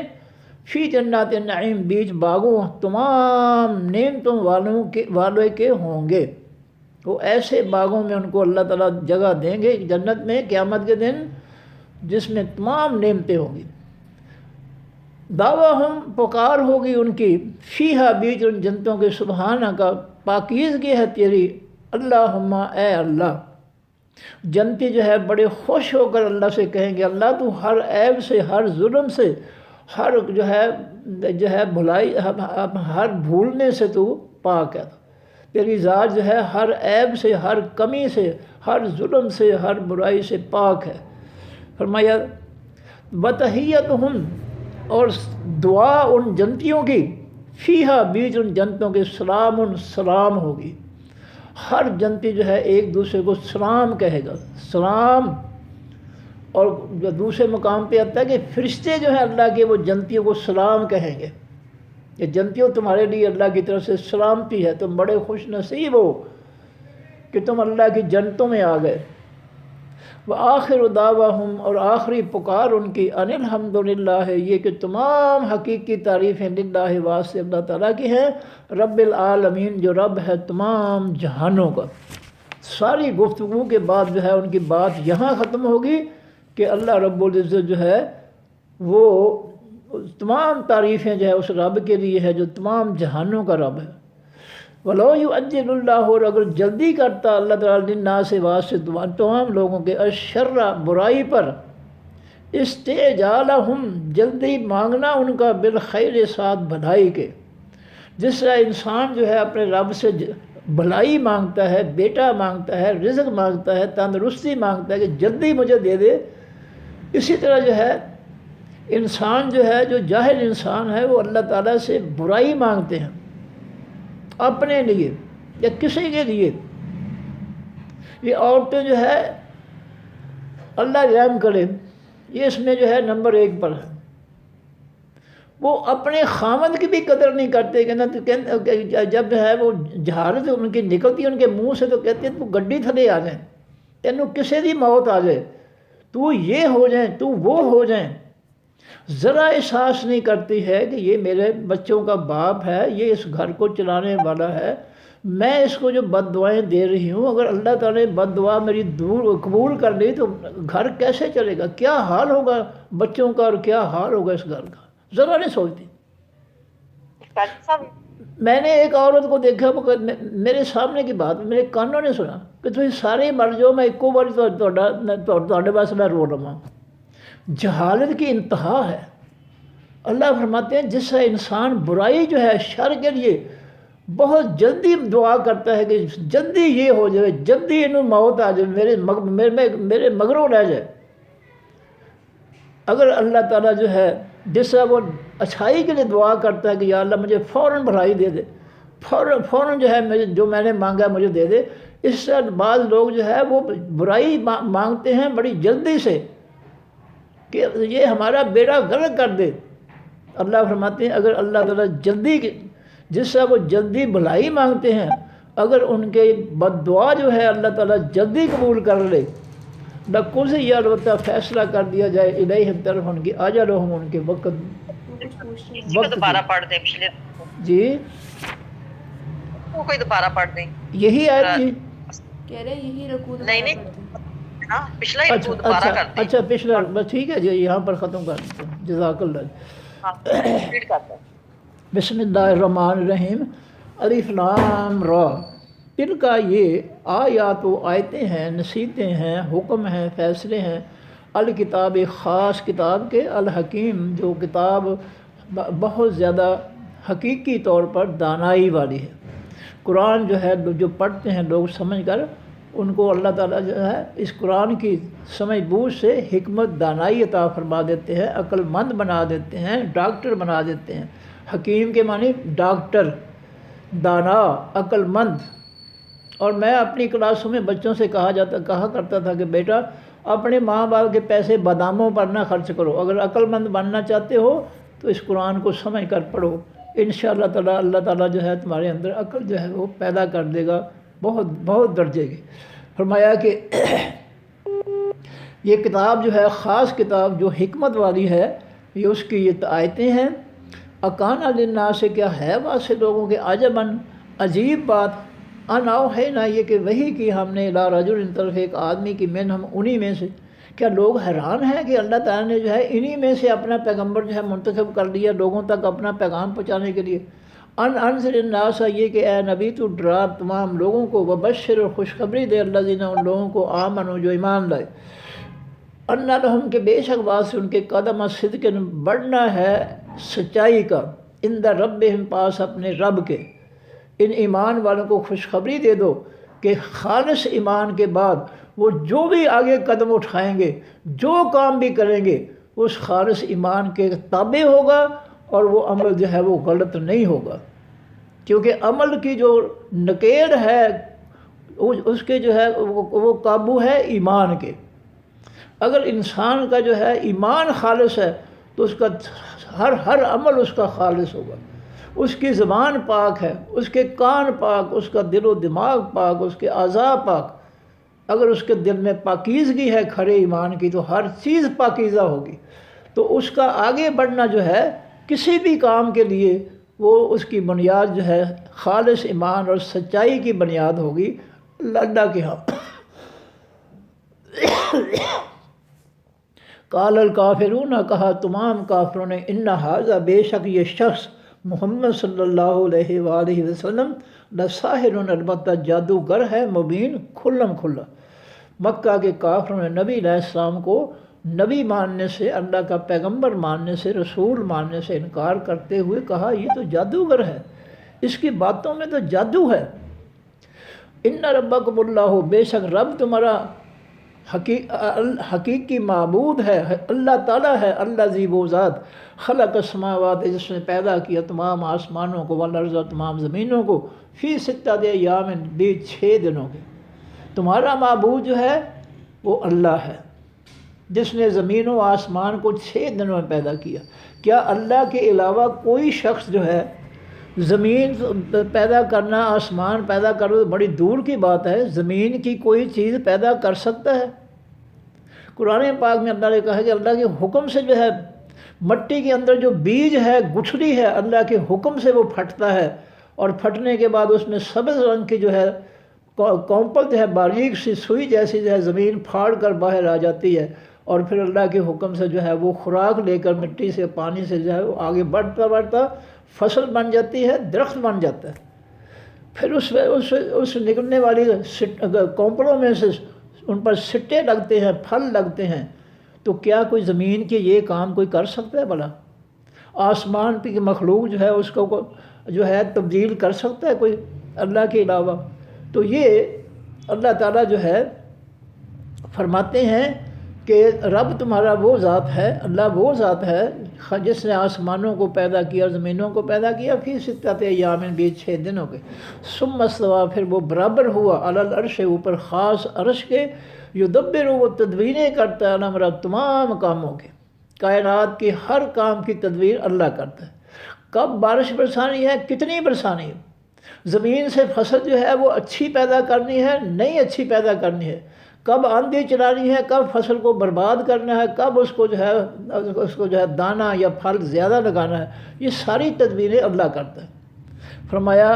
فی جنات النعیم بیچ باغوں تمام نعمتوں والے کے ہوں گے۔ وہ ایسے باغوں میں ان کو اللہ تعالیٰ جگہ دیں گے جنت میں قیامت کے دن، جس میں تمام نعمتیں ہوں گی۔ دعویٰ ہم پکار ہوگی ان کی، فیہا بیچ ان جنتوں کے، سبحانہ کا پاکیزگی ہے تیری، اللہم اے اللہ۔ جنتی جو ہے بڑے خوش ہو کر اللہ سے کہیں گے، اللہ تو ہر عیب سے، ہر ظلم سے، ہر جو ہے بھلائی، ہر بھولنے سے تو پاک ہے، تیری ذات جو ہے ہر عیب سے، ہر کمی سے، ہر ظلم سے، ہر برائی سے پاک ہے۔ فرمایا وتحیتہم، اور دعا ان جنتیوں کی، فیہا بیچ ان جنتوں کے، سلام سلام ہوگی۔ ہر جنتی جو ہے ایک دوسرے کو سلام کہے گا، سلام۔ اور دوسرے مقام پہ آتا ہے کہ فرشتے جو ہیں اللہ کے، وہ جنتیوں کو سلام کہیں گے کہ جنتیوں تمہارے لیے اللہ کی طرف سے سلامتی ہے، تم بڑے خوش نصیب ہو کہ تم اللہ کی جنتوں میں آ گئے۔ وآخر دعواہم، اور آخری پکار ان کی، ان الحمدللہ، یہ کہ تمام حقیقی تعریفیں للہ واسطے اللہ تعالیٰ کی ہیں، رب العالمین، جو رب ہے تمام جہانوں کا۔ ساری گفتگو کے بعد جو ہے ان کی بات یہاں ختم ہوگی کہ اللہ رب العزت جو ہے وہ تمام تعریفیں جو ہے اس رب کے لیے ہے جو تمام جہانوں کا رب ہے۔ وَلَوْ يُعَجِّلُ اللَّهُ، اور اگر جلدی کرتا اللہ تعالیٰ للناس واسطے تمام لوگوں کے، الشر برائی پر، استعجالہم جلدی مانگنا ان کا، بالخیر ساتھ بھلائی کے۔ جس طرح انسان جو ہے اپنے رب سے بھلائی مانگتا ہے، بیٹا مانگتا ہے، رزق مانگتا ہے، تندرستی مانگتا ہے کہ جلدی مجھے دے دے، اسی طرح جو ہے انسان جو ہے، جو جاہل انسان ہے، وہ اللہ تعالیٰ سے برائی مانگتے ہیں اپنے لیے یا کسی کے لیے، یہ عورتیں جو ہے اللہ رحم کرے، یہ اس میں جو ہے نمبر 1 پر ہے۔ وہ اپنے خامد کی بھی قدر نہیں کرتے کہ نا، جب جو ہے وہ جہارت ان کی نکلتی ہے ان کے منہ سے تو کہتے ہیں تو گڈی تھلے آ جائیں، تینوں کسی دی موت آ جائے، تو یہ ہو جائیں، تو وہ ہو جائیں، ذرا احساس نہیں کرتی ہے کہ یہ میرے بچوں کا باپ ہے، یہ اس گھر کو چلانے والا ہے، میں اس کو جو بد دعائیں دے رہی ہوں، اگر اللہ تعالیٰ نے بد دعا میری دور قبول کر لی تو گھر کیسے چلے گا، کیا حال ہوگا بچوں کا اور کیا حال ہوگا اس گھر کا، ذرا نہیں سوچتی۔ میں نے ایک عورت کو دیکھا، میرے سامنے کی بات میرے کانوں نے سنا کہ تھی سارے مر جاؤ، میں ایک بار تھوڑے پاس میں رو رہا ہوں۔ جہالت کی انتہا ہے۔ اللہ فرماتے ہیں جس سے انسان برائی جو ہے شر کے لیے بہت جلدی دعا کرتا ہے کہ جلدی یہ ہو جائے، جلدی انہوں موت آ جائے، میرے مگروں رہ جائے، اگر اللہ تعالیٰ جو ہے جس سے وہ اچھائی کے لیے دعا کرتا ہے کہ یا اللہ مجھے فوراً بھلائی دے دے، فوراً جو ہے جو میں نے مانگا مجھے دے دے، اس سے بعض لوگ جو ہے وہ برائی مانگتے ہیں بڑی جلدی سے کہ یہ ہمارا بیڑا غرق کر دے۔ اللہ فرماتے ہیں اگر اللہ تعالیٰ جلدی جس سے وہ جلدی بھلائی مانگتے ہیں، اگر ان کے بد دعا جو ہے اللہ تعالیٰ جلدی قبول کر لے، ڈکوں سے یہ البتہ فیصلہ کر دیا جائے الیہم طرف ان کی اجلہم، ان کے وقت دوبارہ پڑھ دیں پچھلے جی وہ کوئی دوبارہ پڑھ دیں یہی آیت جی کہہ رہے یہی رکوع نہیں پچھلا ہی رکوع دوبارہ کر دیں۔ اچھا پچھلا بس ٹھیک ہے جی، یہاں پر ختم کر دیتے ہیں، جزاک اللہ۔ ریڈ کرتے ہیں۔ بسم اللہ الرحمن الرحیم، الف لام را، تل کا یہ آیات و آیتیں ہیں، نصیحتیں ہیں، حکم ہیں، فیصلے ہیں، الکتاب خاص کتاب کے، الحکیم جو کتاب بہت زیادہ حقیقی طور پر دانائی والی ہے۔ قرآن جو ہے جو پڑھتے ہیں لوگ سمجھ کر، ان کو اللہ تعالیٰ جو ہے اس قرآن کی سمجھ بوجھ سے حکمت دانائی عطا فرما دیتے ہیں، عقل مند بنا دیتے ہیں، ڈاکٹر بنا دیتے ہیں۔ حکیم کے معنی ڈاکٹر، دانا، عقل مند۔ اور میں اپنی کلاسوں میں بچوں سے کہا کرتا تھا کہ بیٹا اپنے ماں باپ کے پیسے باداموں پر نہ خرچ کرو، اگر عقل مند بننا چاہتے ہو تو اس قرآن کو سمجھ کر پڑھو، انشاءاللہ تعالیٰ اللہ تعالیٰ جو ہے تمہارے اندر عقل جو ہے وہ پیدا کر دے گا، بہت بہت درجے کی۔ فرمایا کہ یہ کتاب جو ہے خاص کتاب جو حکمت والی ہے، یہ اس کی یہ آیتیں ہیں۔ اکانا للناس سے کیا ہے واسطے لوگوں کے عجباً عجیب بات، اناؤ ہے نا یہ کہ وہی کی ہم نے الی رجل ان طرف ایک آدمی کی، من ہم انہی میں سے، کیا لوگ حیران ہیں کہ اللہ تعالیٰ نے جو ہے انہی میں سے اپنا پیغمبر جو ہے منتخب کر لیا لوگوں تک اپنا پیغام پہنچانے کے لیے۔ انذر الناس، یہ کہ اے نبی تو ڈرا تمام لوگوں کو، وبشر اور خوشخبری دے الذین ان لوگوں کو، آمنوا جو ایمان لائے، ان لہم کے بے شک بات سے ان کے قدم صدق بڑھنا ہے سچائی کا، عند ربہم پاس اپنے رب کے۔ ان ایمان والوں کو خوشخبری دے دو کہ خالص ایمان کے بعد وہ جو بھی آگے قدم اٹھائیں گے، جو کام بھی کریں گے، اس خالص ایمان کے تابع ہوگا اور وہ عمل جو ہے وہ غلط نہیں ہوگا، کیونکہ عمل کی جو نکیر ہے اس کے جو ہے وہ قابو ہے ایمان کے۔ اگر انسان کا جو ہے ایمان خالص ہے تو اس کا ہر عمل اس کا خالص ہوگا، اس کی زبان پاک ہے، اس کے کان پاک، اس کا دل و دماغ پاک، اس کے اعضاء پاک۔ اگر اس کے دل میں پاکیزگی ہے کھرے ایمان کی تو ہر چیز پاکیزہ ہوگی، تو اس کا آگے بڑھنا جو ہے کسی بھی کام کے لیے وہ اس کی بنیاد جو ہے خالص ایمان اور سچائی کی بنیاد ہوگی اللہ کے ہاں۔ قال الکافرون، کہا تمام کافروں نے، ان ھذا بے شک یہ شخص محمد صلی اللہ علیہ وآلہ وسلم، لساحر البتہ جادوگر ہے، مبین کھلم کھلا۔ مکہ کے کافروں نے نبی علیہ السلام کو نبی ماننے سے، اللہ کا پیغمبر ماننے سے، رسول ماننے سے انکار کرتے ہوئے کہا یہ تو جادوگر ہے، اس کی باتوں میں تو جادو ہے۔ ان ربکم اللہ، بے شک رب تمہارا حقیقی معبود ہے، اللہ تعالیٰ ہے، اللہ ذی وہ ذات، خلق السماوات، جس نے پیدا کیا تمام آسمانوں کو، والارض، تمام زمینوں کو، فی ستۃ ایام، بھی 6 دنوں کے۔ تمہارا معبود جو ہے وہ اللہ ہے جس نے زمین و آسمان کو 6 دنوں میں پیدا کیا۔ کیا اللہ کے علاوہ کوئی شخص جو ہے زمین پیدا کرنا، آسمان پیدا کرنا تو بڑی دور کی بات ہے، زمین کی کوئی چیز پیدا کر سکتا ہے؟ قرآن پاک میں اللہ نے کہا کہ اللہ کے حکم سے جو ہے مٹی کے اندر جو بیج ہے، گٹھلی ہے، اللہ کے حکم سے وہ پھٹتا ہے، اور پھٹنے کے بعد اس میں سبز رنگ کی جو ہے کونپل جو ہے باریک سی سوئی جیسی جو ہے زمین پھاڑ کر باہر آ جاتی ہے، اور پھر اللہ کے حکم سے جو ہے وہ خوراک لے کر مٹی سے، پانی سے جو ہے وہ آگے بڑھتا بڑھتا فصل بن جاتی ہے، درخت بن جاتا ہے۔ پھر اس نکلنے والی کونپلوں میں سے ان پر سٹے لگتے ہیں، پھل لگتے ہیں۔ تو کیا کوئی زمین کے یہ کام کوئی کر سکتا ہے بھلا؟ آسمان کی مخلوق جو ہے اس کو جو ہے تبدیل کر سکتا ہے کوئی اللہ کے علاوہ؟ تو یہ اللہ تعالیٰ جو ہے فرماتے ہیں کہ رب تمہارا وہ ذات ہے، اللہ وہ ذات ہے جس نے آسمانوں کو پیدا کیا اور زمینوں کو پیدا کیا فی ستۃ ایام، 6 دنوں کے، ثم استویٰ، پھر وہ برابر ہوا، علی العرش، اوپر خاص عرش کے، یدبر، وہ تدبیریں کرتا ہے، الامر، تمام کاموں کے، کائنات کی ہر کام کی تدبیر اللہ کرتا ہے۔ کب بارش برسانی ہے، کتنی برسانی ہے، زمین سے فصل جو ہے وہ اچھی پیدا کرنی ہے، نہیں اچھی پیدا کرنی ہے، کب آندھی چلانی ہے، کب فصل کو برباد کرنا ہے، کب اس کو جو ہے دانہ یا پھل زیادہ لگانا ہے، یہ ساری تدبیریں اللہ کرتا ہے۔ فرمایا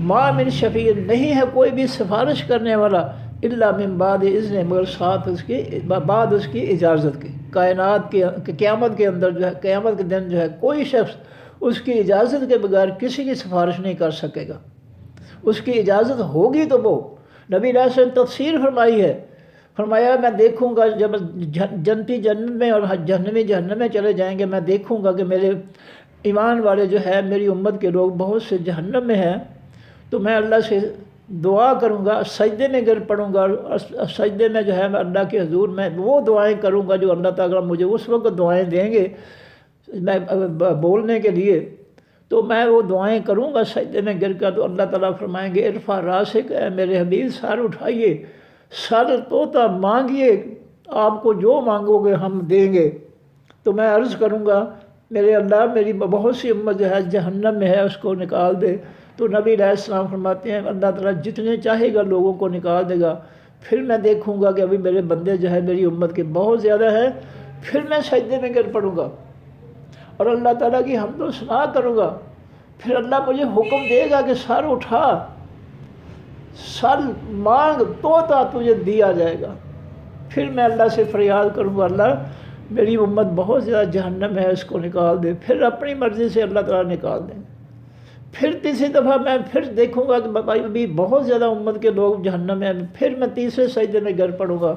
ما من شفیع، نہیں ہے کوئی بھی سفارش کرنے والا، الا من بعد اذن، مگر ساتھ اس کی بعد اس کی اجازت کی۔ کائنات کے قیامت کے اندر جو ہے، قیامت کے دن جو ہے کوئی شخص اس کی اجازت کے بغیر کسی کی سفارش نہیں کر سکے گا، اس کی اجازت ہوگی تو وہ۔ نبی علیہ السلام نے تفسیر فرمائی ہے، فرمایا میں دیکھوں گا جب جنتی جنت میں اور جہنمی جہنم میں چلے جائیں گے، میں دیکھوں گا کہ میرے ایمان والے جو ہے، میری امت کے لوگ بہت سے جہنم میں ہیں، تو میں اللہ سے دعا کروں گا، سجدے میں گر پڑوں گا، اور سجدے میں جو ہے میں اللہ کے حضور میں وہ دعائیں کروں گا جو اللہ تعالیٰ مجھے اس وقت دعائیں دیں گے میں بولنے کے لیے، تو میں وہ دعائیں کروں گا سجدے میں گر کر، تو اللہ تعالیٰ فرمائیں گے ارفع راسک، اے میرے حبیب سر اٹھائیے، سر توتا مانگیے، آپ کو جو مانگو گے ہم دیں گے۔ تو میں عرض کروں گا میرے اللہ، میری بہت سی امت جو ہے جہنم میں ہے، اس کو نکال دے۔ تو نبی علیہ السلام فرماتے ہیں اللہ تعالیٰ جتنے چاہے گا لوگوں کو نکال دے گا، پھر میں دیکھوں گا کہ ابھی میرے بندے جو ہے میری امت کے بہت زیادہ ہیں، پھر میں سجدے میں گر پڑوں گا اور اللہ تعالیٰ کی حمد و ثنا کروں گا، پھر اللہ مجھے حکم دے گا کہ سر اٹھا، سر مانگ، توتا تجھے دیا جائے گا۔ پھر میں اللہ سے فریاد کروں گا اللہ میری امت بہت زیادہ جہنم ہے، اس کو نکال دے، پھر اپنی مرضی سے اللہ تعالیٰ نکال دیں۔ پھر تیسری دفعہ میں پھر دیکھوں گا کہ بھائی ابھی بہت زیادہ امت کے لوگ جہنم میں ہیں، پھر میں تیسرے سجدے میں گر پڑوں گا۔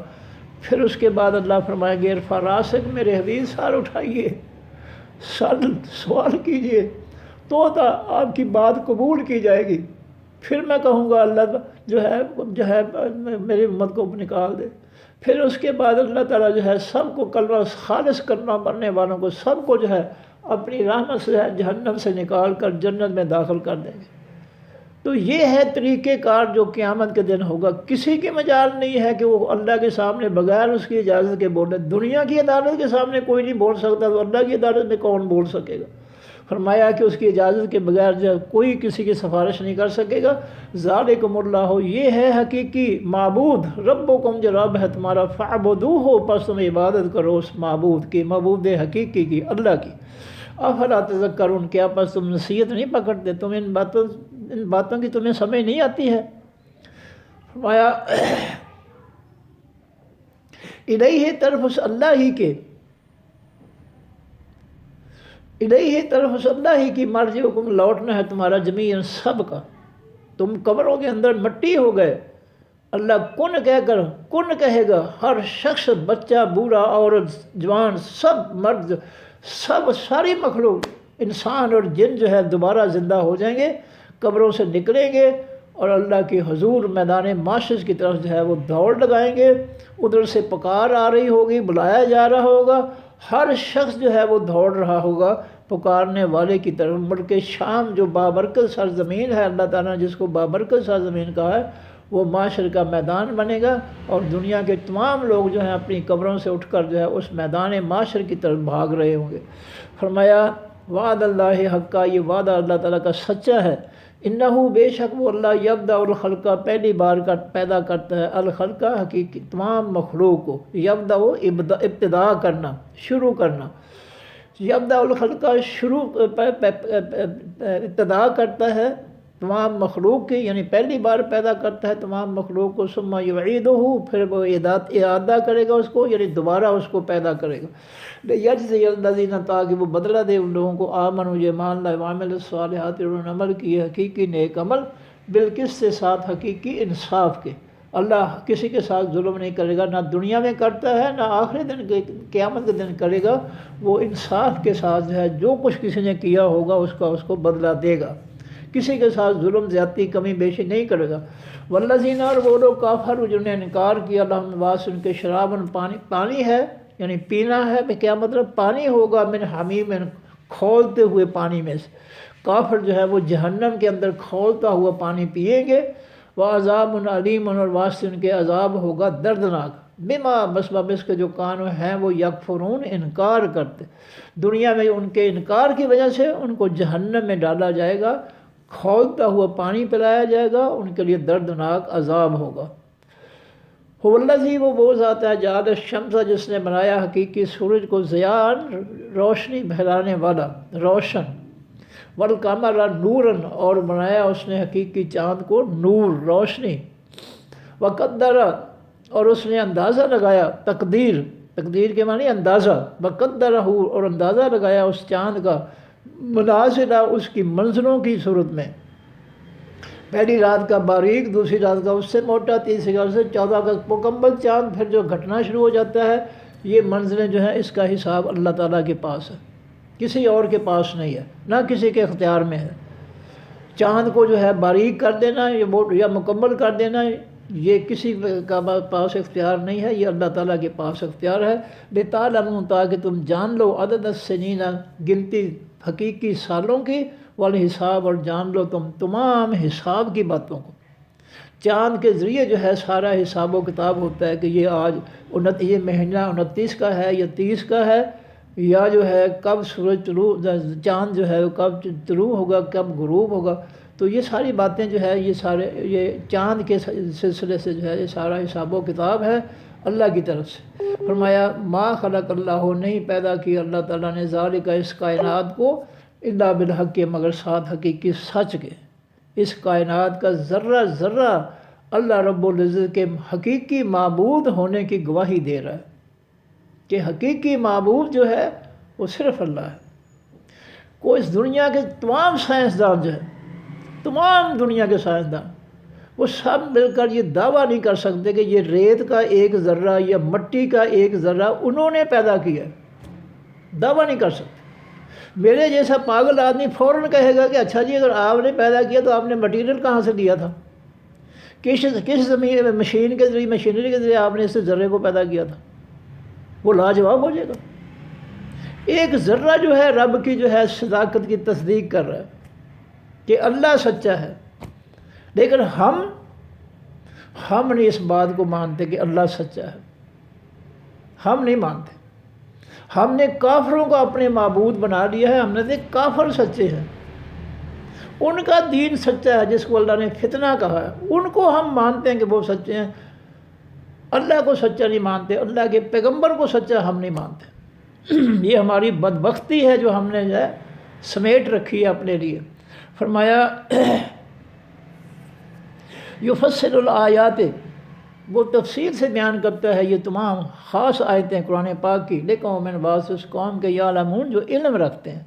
پھر اس کے بعد اللہ فرمائیں گے ارفع راسک، میرے حبیب سر اٹھائیے، سوال کیجئے، تو آپ کی بات قبول کی جائے گی۔ پھر میں کہوں گا اللہ جو ہے میری امت کو نکال دے۔ پھر اس کے بعد اللہ تعالیٰ جو ہے سب کو کلمہ خالص کلمہ پڑھنے والوں کو سب کو جو ہے اپنی رحمت سے جہنم سے نکال کر جنت میں داخل کر دیں گے۔ تو یہ ہے طریقہ کار جو قیامت کے دن ہوگا۔ کسی کی مجال نہیں ہے کہ وہ اللہ کے سامنے بغیر اس کی اجازت کے بولے۔ دنیا کی عدالت کے سامنے کوئی نہیں بول سکتا، تو اللہ کی عدالت میں کون بول سکے گا؟ فرمایا کہ اس کی اجازت کے بغیر جو کوئی کسی کی سفارش نہیں کر سکے گا۔ ذالکم اللہ، یہ ہے حقیقی معبود، ربکم، جو رب ہے تمہارا، فاعبدوہ، پس تم عبادت کرو اس معبود کی، معبود حقیقی کی، اللہ کی۔ افلا تذکرون، کیا پس تم نصیحت نہیں پکڑتے؟ تم ان باتوں کی تمہیں سمجھ نہیں آتی ہے؟ فرمایا الیہ، طرف اس اللہ ہی کے، الیہ، طرف اس اللہ ہی کی، مرجعکم، لوٹنا ہے تمہارا، جمیعاً، سب کا۔ تم قبروں کے اندر مٹی ہو گئے، اللہ کن کہہ کر کن کہے گا، ہر شخص، بچہ، بوڑھا، عورت، جوان، سب مرد، سب، ساری مخلوق، انسان اور جن جو ہے دوبارہ زندہ ہو جائیں گے، قبروں سے نکلیں گے اور اللہ کے حضور میدان معاشر کی طرف جو ہے وہ دوڑ لگائیں گے۔ ادھر سے پکار آ رہی ہوگی، بلایا جا رہا ہوگا، ہر شخص جو ہے وہ دوڑ رہا ہوگا پکارنے والے کی طرف۔ ملک شام جو بابرکت سرزمین ہے، اللہ تعالیٰ نے جس کو بابرکت سرزمین کہا ہے، وہ معاشر کا میدان بنے گا، اور دنیا کے تمام لوگ جو ہیں اپنی قبروں سے اٹھ کر جو ہے اس میدان معاشر کی طرف بھاگ رہے ہوں گے۔ فرمایا وعد اللہ حقہ، یہ وعدہ اللہ تعالیٰ کا سچا ہے۔ انہو بے شک وہ اللہ یبدأ الخلقہ پہلی بار پیدا کرتا ہے، الخلقہ حقیقی تمام مخلوق کو، یبدأ ابتدا کرنا، شروع کرنا، یبدأ الخلقہ شروع ابتدا کرتا ہے تمام مخلوق کی، یعنی پہلی بار پیدا کرتا ہے تمام مخلوق کو، ثم یعیدہ پھر وہ اعادہ کرے گا اس کو، یعنی دوبارہ اس کو پیدا کرے گا، لیجزی الذین تاکہ وہ بدلہ دے ان لوگوں کو آمنوا جو مان لائے، وعملوا الصالحات انہوں نے عمل کیے حقیقی نیک عمل، بالقسط کے ساتھ حقیقی انصاف کے۔ اللہ کسی کے ساتھ ظلم نہیں کرے گا، نہ دنیا میں کرتا ہے نہ آخری دن قیامت کے دن کرے گا، وہ انصاف کے ساتھ جو ہے جو کچھ کسی نے کیا ہوگا اس کا اس کو بدلہ دے گا، کسی کے ساتھ ظلم زیادتی کمی بیشی نہیں کرے گا۔ والذین اور وہ لوگ کافر جنہوں نے انکار کیا، لہم واس ان کے شرابن پانی ہے، یعنی پینا ہے، کیا مطلب پانی ہوگا، من حمیم کھولتے ہوئے پانی میں سے، کافر جو ہے وہ جہنم کے اندر کھولتا ہوا پانی پیئیں گے، وعذاب علیم اور واسطے ان کے عذاب ہوگا دردناک، بما بسبب اس کے جو کانوں ہیں وہ یکفرون انکار کرتے، دنیا میں ان کے انکار کی وجہ سے ان کو جہنم میں ڈالا جائے گا، کھولتا ہوا پانی پلایا جائے گا، ان کے لیے دردناک عذاب ہوگا۔ هو الذی وہ ذات ہے جعل الشمس جس نے بنایا حقیقی سورج کو ضیاءً روشنی پھیلانے والا، روشن، والقمر نوراً اور بنایا اس نے حقیقی چاند کو نور، روشنی، وقدر اور اس نے اندازہ لگایا، تقدیر، تقدیر کے معنی اندازہ، وقدرہ اور اندازہ لگایا اس چاند کا، منازلہ اس کی منزلوں کی صورت میں، پہلی رات کا باریک، دوسری رات کا اس سے موٹا، تیسری رات سے 14 کا مکمل چاند، پھر جو گھٹنا شروع ہو جاتا ہے، یہ منزلیں جو ہیں اس کا حساب اللہ تعالیٰ کے پاس ہے، کسی اور کے پاس نہیں ہے، نہ کسی کے اختیار میں ہے۔ چاند کو جو ہے باریک کر دینا یا مکمل کر دینا، یہ کسی کا پاس اختیار نہیں ہے، یہ اللہ تعالیٰ کے پاس اختیار ہے۔ لِتَعْلَمُوا تاکہ تم جان لو، عدد السنین گنتی حقیقی سالوں کی، والحساب اور جان لو تم تمام حساب کی باتوں کو۔ چاند کے ذریعے جو ہے سارا حساب و کتاب ہوتا ہے کہ یہ آج یہ مہینہ 29 کا ہے یا 30 کا ہے، یا جو ہے کب سورج طلوع، چاند جو ہے کب طلوع ہوگا، کب غروب ہوگا، تو یہ ساری باتیں جو ہے یہ چاند کے سلسلے سے جو ہے یہ سارا حساب و کتاب ہے اللہ کی طرف سے۔ فرمایا ما خلق اللہ، نہیں پیدا کیا اللہ تعالیٰ نے، ذالک اس کائنات کو، الا بالحق کے مگر ساتھ حقیقی سچ کے، اس کائنات کا ذرہ ذرہ اللہ رب العزت کے حقیقی معبود ہونے کی گواہی دے رہا ہے کہ حقیقی معبود جو ہے وہ صرف اللہ ہے۔ کوئی اس دنیا کے تمام سائنسدان جو ہے، تمام دنیا کے سائنسدان، وہ سب مل کر یہ دعویٰ نہیں کر سکتے کہ یہ ریت کا ایک ذرہ یا مٹی کا ایک ذرہ انہوں نے پیدا کیا ہے، دعویٰ نہیں کر سکتے۔ میرے جیسا پاگل آدمی فوراً کہے گا کہ اچھا جی اگر آپ نے پیدا کیا تو آپ نے مٹیریل کہاں سے لیا تھا، کس زمین مشین کے ذریعے، مشینری کے ذریعے آپ نے اس ذرے کو پیدا کیا تھا، وہ لاجواب ہو جائے گا۔ ایک ذرہ جو ہے رب کی جو ہے صداقت کی تصدیق کر رہا ہے کہ اللہ سچا ہے، لیکن ہم نہیں اس بات کو مانتے کہ اللہ سچا ہے، ہم نہیں مانتے۔ ہم نے کافروں کو اپنے معبود بنا لیا ہے، ہم نے دیکھ کافر سچے ہیں، ان کا دین سچا ہے جس کو اللہ نے فتنہ کہا ہے، ان کو ہم مانتے ہیں کہ وہ سچے ہیں، اللہ کو سچا نہیں مانتے، اللہ کے پیغمبر کو سچا ہم نہیں مانتے۔ یہ ہماری بدبختی ہے جو ہم نے جو ہے سمیٹ رکھی ہے اپنے لیے۔ فرمایا یفصل الآیات، وہ تفصیل سے بیان کرتا ہے یہ تمام خاص آیتیں قرآن پاک کی، لقوم بعض اس قوم کے یعلمون جو علم رکھتے ہیں،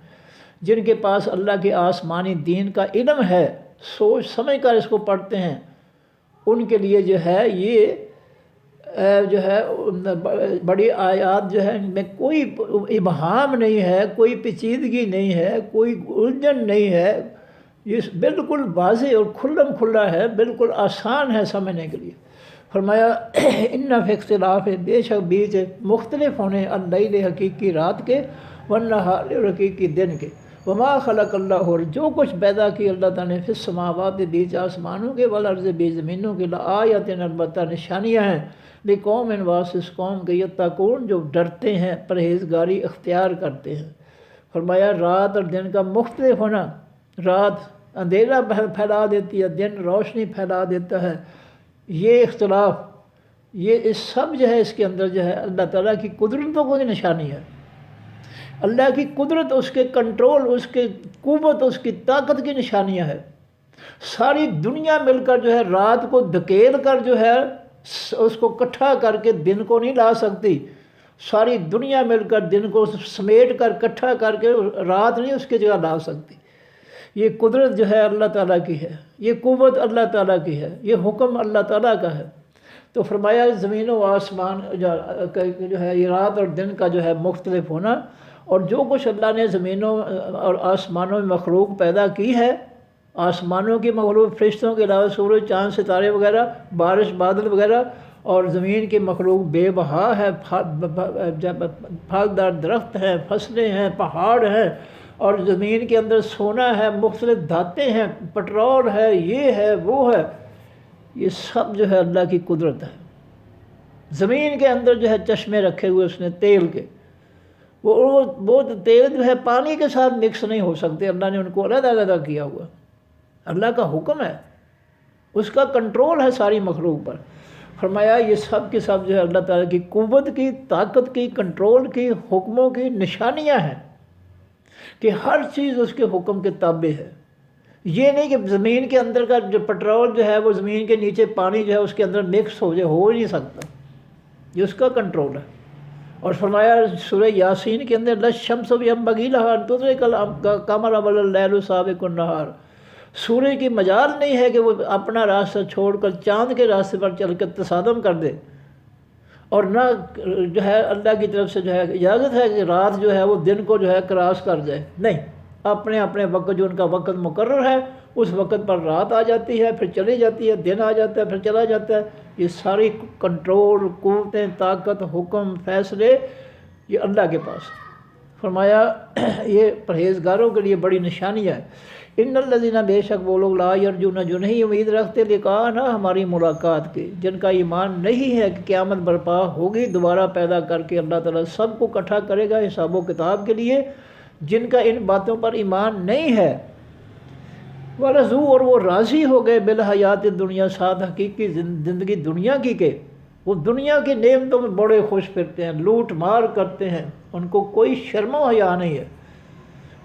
جن کے پاس اللہ کے آسمانی دین کا علم ہے، سوچ سمجھ کر اس کو پڑھتے ہیں، ان کے لیے جو ہے یہ جو ہے بڑی آیات جو ہے ان میں کوئی ابہام نہیں ہے، کوئی پیچیدگی نہیں ہے، کوئی الجھن نہیں ہے، یہ بالکل واضح اور کھلم کھلا ہے، بالکل آسان ہے سمجھنے کے لیے۔ فرمایا ان فی اختلاف، بے شک بیچ مختلف ہونے، اللیل حقیقی رات کے، والنہار حقیقی دن کے، وما خلق اللہ، اور جو کچھ پیدا کی اللہ تعالیٰ نے فی السماوات بیچ آسمانوں کے والارض بیچ زمینوں کے، لآیات البتہ نشانیاں ہیں، لقوم واسطے اس قوم کے یتقون جو ڈرتے ہیں، پرہیزگاری اختیار کرتے ہیں۔ فرمایا رات اور دن کا مختلف ہونا، رات اندھیرا پھیلا دیتی ہے، دن روشنی پھیلا دیتا ہے، یہ اختلاف، یہ اس سب جو ہے اس کے اندر جو ہے اللہ تعالیٰ کی قدرتوں کی نشانی ہے۔ اللہ کی قدرت، اس کے کنٹرول، اس کے قوت، اس کی طاقت کی نشانیاں ہے۔ ساری دنیا مل کر جو ہے رات کو دھکیل کر جو ہے اس کو اکٹھا کر کے دن کو نہیں لا سکتی، ساری دنیا مل کر دن کو سمیٹ کر اکٹھا کر کے رات نہیں اس کی جگہ لا سکتی۔ یہ قدرت جو ہے اللہ تعالیٰ کی ہے، یہ قوت اللہ تعالیٰ کی ہے، یہ حکم اللہ تعالیٰ کا ہے۔ تو فرمایا زمین و آسمان جو ہے یہ رات اور دن کا جو ہے مختلف ہونا، اور جو کچھ اللہ نے زمینوں اور آسمانوں میں مخلوق پیدا کی ہے، آسمانوں کی مخلوق فرشتوں کے علاوہ سورج چاند ستارے وغیرہ، بارش بادل وغیرہ، اور زمین کی مخلوق بے بہا ہے، پھلدار درخت ہیں، فصلیں ہیں، پہاڑ ہیں، اور زمین کے اندر سونا ہے، مختلف دھاتیں ہیں، پٹرول ہے، یہ ہے وہ ہے، یہ سب جو ہے اللہ کی قدرت ہے۔ زمین کے اندر جو ہے چشمے رکھے ہوئے اس نے تیل کے، وہ تیل جو ہے پانی کے ساتھ مکس نہیں ہو سکتے، اللہ نے ان کو علیحدہ علیحدہ کیا ہوا، اللہ کا حکم ہے، اس کا کنٹرول ہے ساری مخلوق پر۔ فرمایا یہ سب کے سب جو ہے اللہ تعالیٰ کی قوت کی، طاقت کی، کنٹرول کی، حکموں کی نشانیاں ہیں کہ ہر چیز اس کے حکم کے تابع ہے۔ یہ نہیں کہ زمین کے اندر کا جو پٹرول جو ہے وہ زمین کے نیچے پانی جو ہے اس کے اندر مکس ہو جائے، ہو ہی نہیں سکتا، یہ اس کا کنٹرول ہے۔ اور فرمایا سورہ یاسین کے اندر لَلشَّمْسُ يَنبَغِي لَهَا أَن تُدْرِكَ الْقَمَرَ وَلَا اللَّيْلُ سَابِقُ النَّهَارِ، سورج کی مجال نہیں ہے کہ وہ اپنا راستہ چھوڑ کر چاند کے راستے پر چل کر تصادم کر دے، اور نہ جو ہے اللہ کی طرف سے جو ہے اجازت ہے کہ رات جو ہے وہ دن کو جو ہے کراس کر جائے، نہیں، اپنے اپنے وقت جو ان کا وقت مقرر ہے اس وقت پر رات آ جاتی ہے، پھر چلی جاتی ہے، دن آ جاتا ہے، پھر چلا جاتا ہے۔ یہ ساری کنٹرول، قوتیں، طاقت، حکم، فیصلے یہ اللہ کے پاس۔ فرمایا یہ پرہیزگاروں کے لیے بڑی نشانی ہے۔ ان الذین، بے شک وہ لوگ، لا یرجون، جو نہیں امید رکھتے، لقاءنا، ہماری ملاقات کی، جن کا ایمان نہیں ہے کہ قیامت برپا ہوگی، دوبارہ پیدا کر کے اللہ تعالیٰ سب کو اکٹھا کرے گا حساب و کتاب کے لیے، جن کا ان باتوں پر ایمان نہیں ہے، ورضوا، اور وہ راضی ہو گئے، بالحیات دنیا، ساتھ حقیقی زندگی دنیا کی کے، وہ دنیا کی نعمتوں میں بڑے خوش پھرتے ہیں، لوٹ مار کرتے ہیں، ان کو کوئی شرم و حیا نہیں ہے،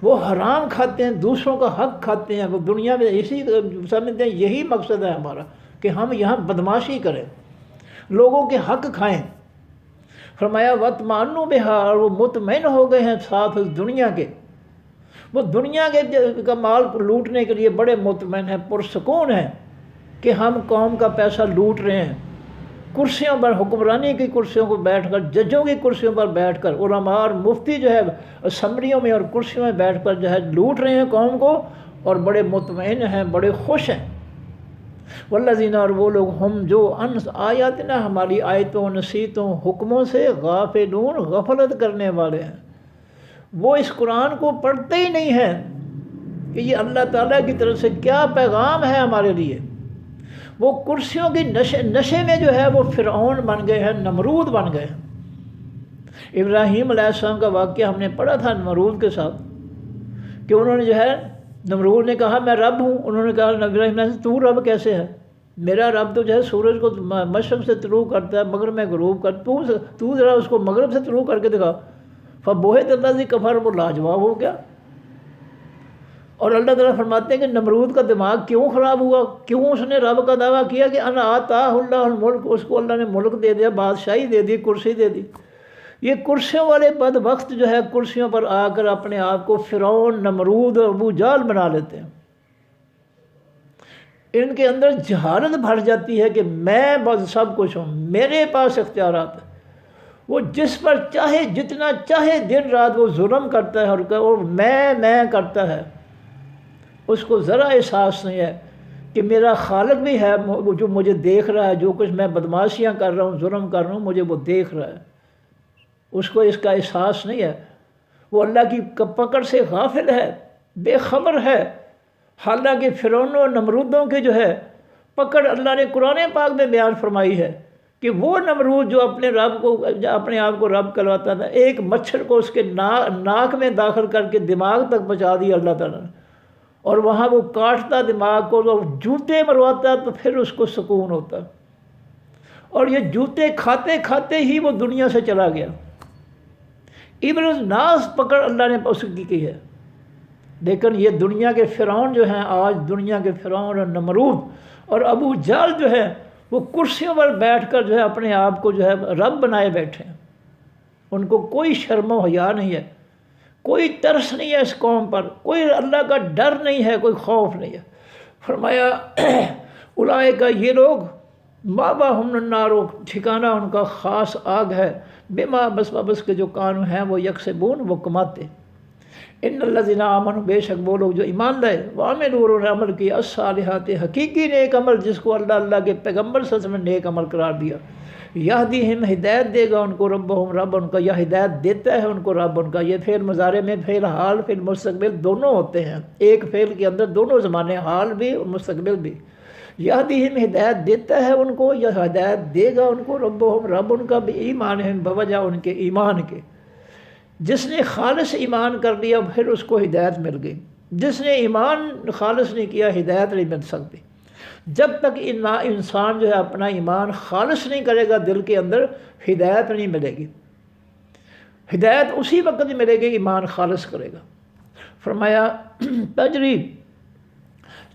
وہ حرام کھاتے ہیں، دوسروں کا حق کھاتے ہیں، وہ دنیا میں اسی سمجھتے ہیں یہی مقصد ہے ہمارا کہ ہم یہاں بدماشی کریں، لوگوں کے حق کھائیں۔ فرمایا وَاطْمَأَنُّوا بِهَا، اور وہ مطمئن ہو گئے ہیں ساتھ اس دنیا کے، وہ دنیا کے کا مال لوٹنے کے لیے بڑے مطمئن ہیں، پرسکون ہیں کہ ہم قوم کا پیسہ لوٹ رہے ہیں، کرسیوں پر، حکمرانی کی کرسیوں پر بیٹھ کر، ججوں کی کرسیوں پر بیٹھ کر، علماء اور مفتی جو ہے اسمبلیوں میں اور کرسیوں میں بیٹھ کر جو ہے لوٹ رہے ہیں قوم کو، اور بڑے مطمئن ہیں، بڑے خوش ہیں۔ والذین، اور وہ لوگ، ہم جو ان آیاتنا، ہماری آیتوں، نصیحتوں، حکموں سے، غافلون، غفلت کرنے والے ہیں، وہ اس قرآن کو پڑھتے ہی نہیں ہیں کہ یہ اللہ تعالیٰ کی طرف سے کیا پیغام ہے ہمارے لیے۔ وہ کرسیوں کی نشے میں جو ہے وہ فرعون بن گئے ہیں، نمرود بن گئے ہیں۔ ابراہیم علیہ السلام کا واقعہ ہم نے پڑھا تھا نمرود کے ساتھ، کہ انہوں نے جو ہے، نمرود نے کہا میں رب ہوں، انہوں نے کہا ابراہیم علیہ السلام تو رب کیسے ہے؟ میرا رب تو جو ہے سورج کو مشرق سے طلوع کرتا ہے، مغرب میں غروب کرتا، تو ذرا اس کو مغرب سے طلوع کر کے دکھا۔ فبہت الذی کفر، وہ لاجواب ہو گیا۔ اور اللہ تعالیٰ فرماتے ہیں کہ نمرود کا دماغ کیوں خراب ہوا، کیوں اس نے رب کا دعویٰ کیا کہ انا آتاہ اللہ الملک، اس کو اللہ نے ملک دے دیا، بادشاہی دے دی، کرسی دے دی۔ یہ کرسیوں والے بد وقت جو ہے کرسیوں پر آ کر اپنے آپ کو فرعون، نمرود اور ابو جہل بنا لیتے ہیں۔ ان کے اندر جہالت بھر جاتی ہے کہ میں بس سب کچھ ہوں، میرے پاس اختیارات ہیں۔ وہ جس پر چاہے، جتنا چاہے دن رات وہ ظلم کرتا ہے، اور میں کرتا ہے، اس کو ذرا احساس نہیں ہے کہ میرا خالق بھی ہے جو مجھے دیکھ رہا ہے، جو کچھ میں بدماشیاں کر رہا ہوں، ظلم کر رہا ہوں، مجھے وہ دیکھ رہا ہے، اس کو اس کا احساس نہیں ہے، وہ اللہ کی پکڑ سے غافل ہے، بے خبر ہے، حالانکہ فرعونوں اور نمرودوں کے جو ہے پکڑ اللہ نے قرآن پاک میں بیان فرمائی ہے کہ وہ نمرود جو اپنے آپ کو رب کہلاتا تھا، ایک مچھر کو اس کے ناک میں داخل کر کے دماغ تک پہنچا دیا اللہ تعالیٰ نے، اور وہاں وہ کاٹتا دماغ کو، وہ جوتے مرواتا تو پھر اس کو سکون ہوتا، اور یہ جوتے کھاتے کھاتے ہی وہ دنیا سے چلا گیا۔ ابن الناس پکڑ اللہ نے اس کی ہے، لیکن یہ دنیا کے فرعون جو ہیں، آج دنیا کے فرعون اور نمرود اور ابو جہل جو ہے، وہ کرسیوں پر بیٹھ کر جو ہے اپنے آپ کو جو ہے رب بنائے بیٹھے ہیں۔ ان کو کوئی شرم و حیا نہیں ہے، کوئی ترس نہیں ہے اس قوم پر، کوئی اللہ کا ڈر نہیں ہے، کوئی خوف نہیں ہے۔ فرمایا اولئک یہ لوگ مأواہم النار، ٹھکانہ ان کا خاص آگ ہے، بما بس کے جو کام ہیں وہ یکسبون، وہ کماتے۔ ان الذین آمنوا، بے شک وہ لوگ جو ایمان لائے، وعملوا، انہوں نے عمل کیا، الصالحات، حقیقی نیک عمل، جس کو اللہ کے پیغمبر صلی اللہ علیہ وسلم نے نیک عمل قرار دیا، یہدیہم، ہدایت دے گا ان کو، ربہم، رب ان کا، یا ہدایت دیتا ہے ان کو رب ان کا۔ یہ فعل مضارع میں فعل حال، فعل مستقبل دونوں ہوتے ہیں، ایک فعل کے اندر دونوں زمانے، حال بھی اور مستقبل بھی۔ یہدیہم، ہدایت دیتا ہے ان کو، یا ہدایت دے گا ان کو، ربہم، رب ان کا، بایمانہم، بوجہ ان کے ایمان کے۔ جس نے خالص ایمان کر لیا پھر اس کو ہدایت مل گئی، جس نے ایمان خالص نہیں کیا ہدایت نہیں مل سکتی۔ جب تک انسان جو ہے اپنا ایمان خالص نہیں کرے گا دل کے اندر، ہدایت نہیں ملے گی۔ ہدایت اسی وقت ہی ملے گی ایمان خالص کرے گا۔ فرمایا تجری،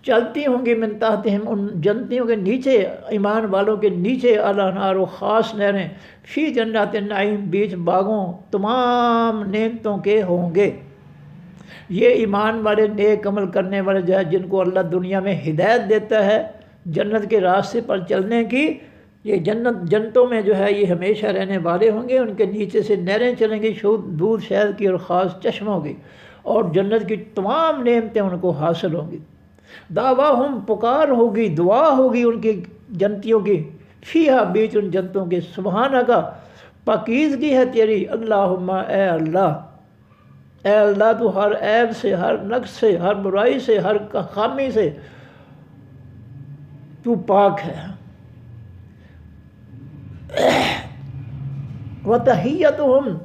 چلتی ہوں گی، من تحتہم، ان جنتیوں کے نیچے، ایمان والوں کے نیچے، الانہار، خاص نہریں، فی جنات النعیم، بیچ باغوں تمام نعمتوں کے ہوں گے۔ یہ ایمان والے نیک عمل کرنے والے جو ہے، جن کو اللہ دنیا میں ہدایت دیتا ہے جنت کے راستے پر چلنے کی، یہ جنتوں میں جو ہے یہ ہمیشہ رہنے والے ہوں گے۔ ان کے نیچے سے نہریں چلیں گی، دودھ شہد کی اور خاص چشموں کی، اور جنت کی تمام نعمتیں ان کو حاصل ہوں گی۔ دعواہم، پکار ہوگی، دعا ہوگی ان کی جنتیوں کی، فیہا، بیچ ان جنتوں کے، سبحانہ کا، پاکیزگی ہے تیری، اللہم، اے اللہ، اے اللہ تو ہر عیب سے، ہر نقص سے، ہر برائی سے، ہر خامی سے تو پاک ہے۔ وَتَحِيَّتُهُمْ،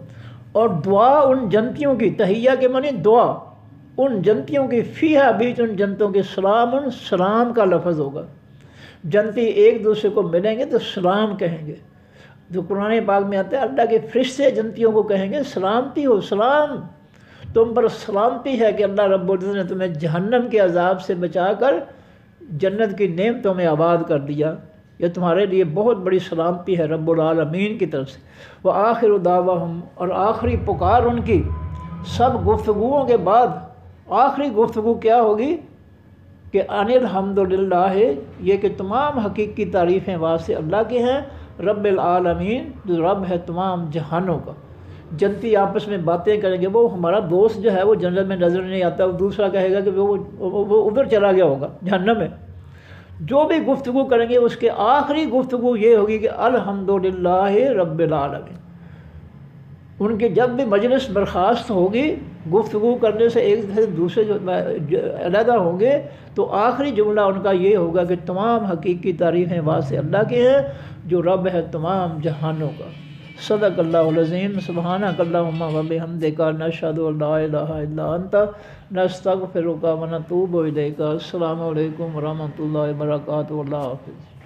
اور دعا ان جنتیوں کی، تحیہ کے معنی دعا، ان جنتیوں کی، فیہا، بیچ ان جنتوں کے، سلام، سلام کا لفظ ہوگا۔ جنتی ایک دوسرے کو ملیں گے تو سلام کہیں گے، جو قرآن پاک میں آتا ہے اللہ کے فرشتے جنتیوں کو کہیں گے سلامتی ہو، سلام، تم پر سلامتی ہے کہ اللہ رب العزت نے تمہیں جہنم کے عذاب سے بچا کر جنت کی نعمتوں میں آباد کر دیا، یہ تمہارے لیے بہت بڑی سلامتی ہے رب العالمین کی طرف سے۔ وآخر دعواہم، اور آخری پکار ان کی، سب گفتگوؤں کے بعد آخری گفتگو کیا ہوگی کہ ان الحمدللہ، یہ کہ تمام حقیقی تعریفیں واسطے اللہ کے ہیں، رب العالمین، جو رب ہے تمام جہانوں کا۔ جنتی آپس میں باتیں کریں گے، وہ ہمارا دوست جو ہے وہ جنت میں نظر نہیں آتا، وہ دوسرا کہے گا کہ وہ ادھر چلا گیا ہوگا جہنم میں۔ جو بھی گفتگو کریں گے اس کے آخری گفتگو یہ ہوگی کہ الحمدللہ رب العالمین۔ ان کے جب بھی مجلس برخاست ہوگی، گفتگو کرنے سے ایک سے دوسرے جو علیحدہ ہوں گے، تو آخری جملہ ان کا یہ ہوگا کہ تمام حقیقی تعریفیں واسطے اللہ کے ہیں، جو رب ہے تمام جہانوں کا۔ صدق اللہ العظیم۔ سبحانک اللہم و بحمدک، نشہد ان لا الہ الا انت، نستغفرک و نتوب الیک۔ السلام علیکم ورحمۃ اللہ وبرکاتہ۔ اللہ حافظ۔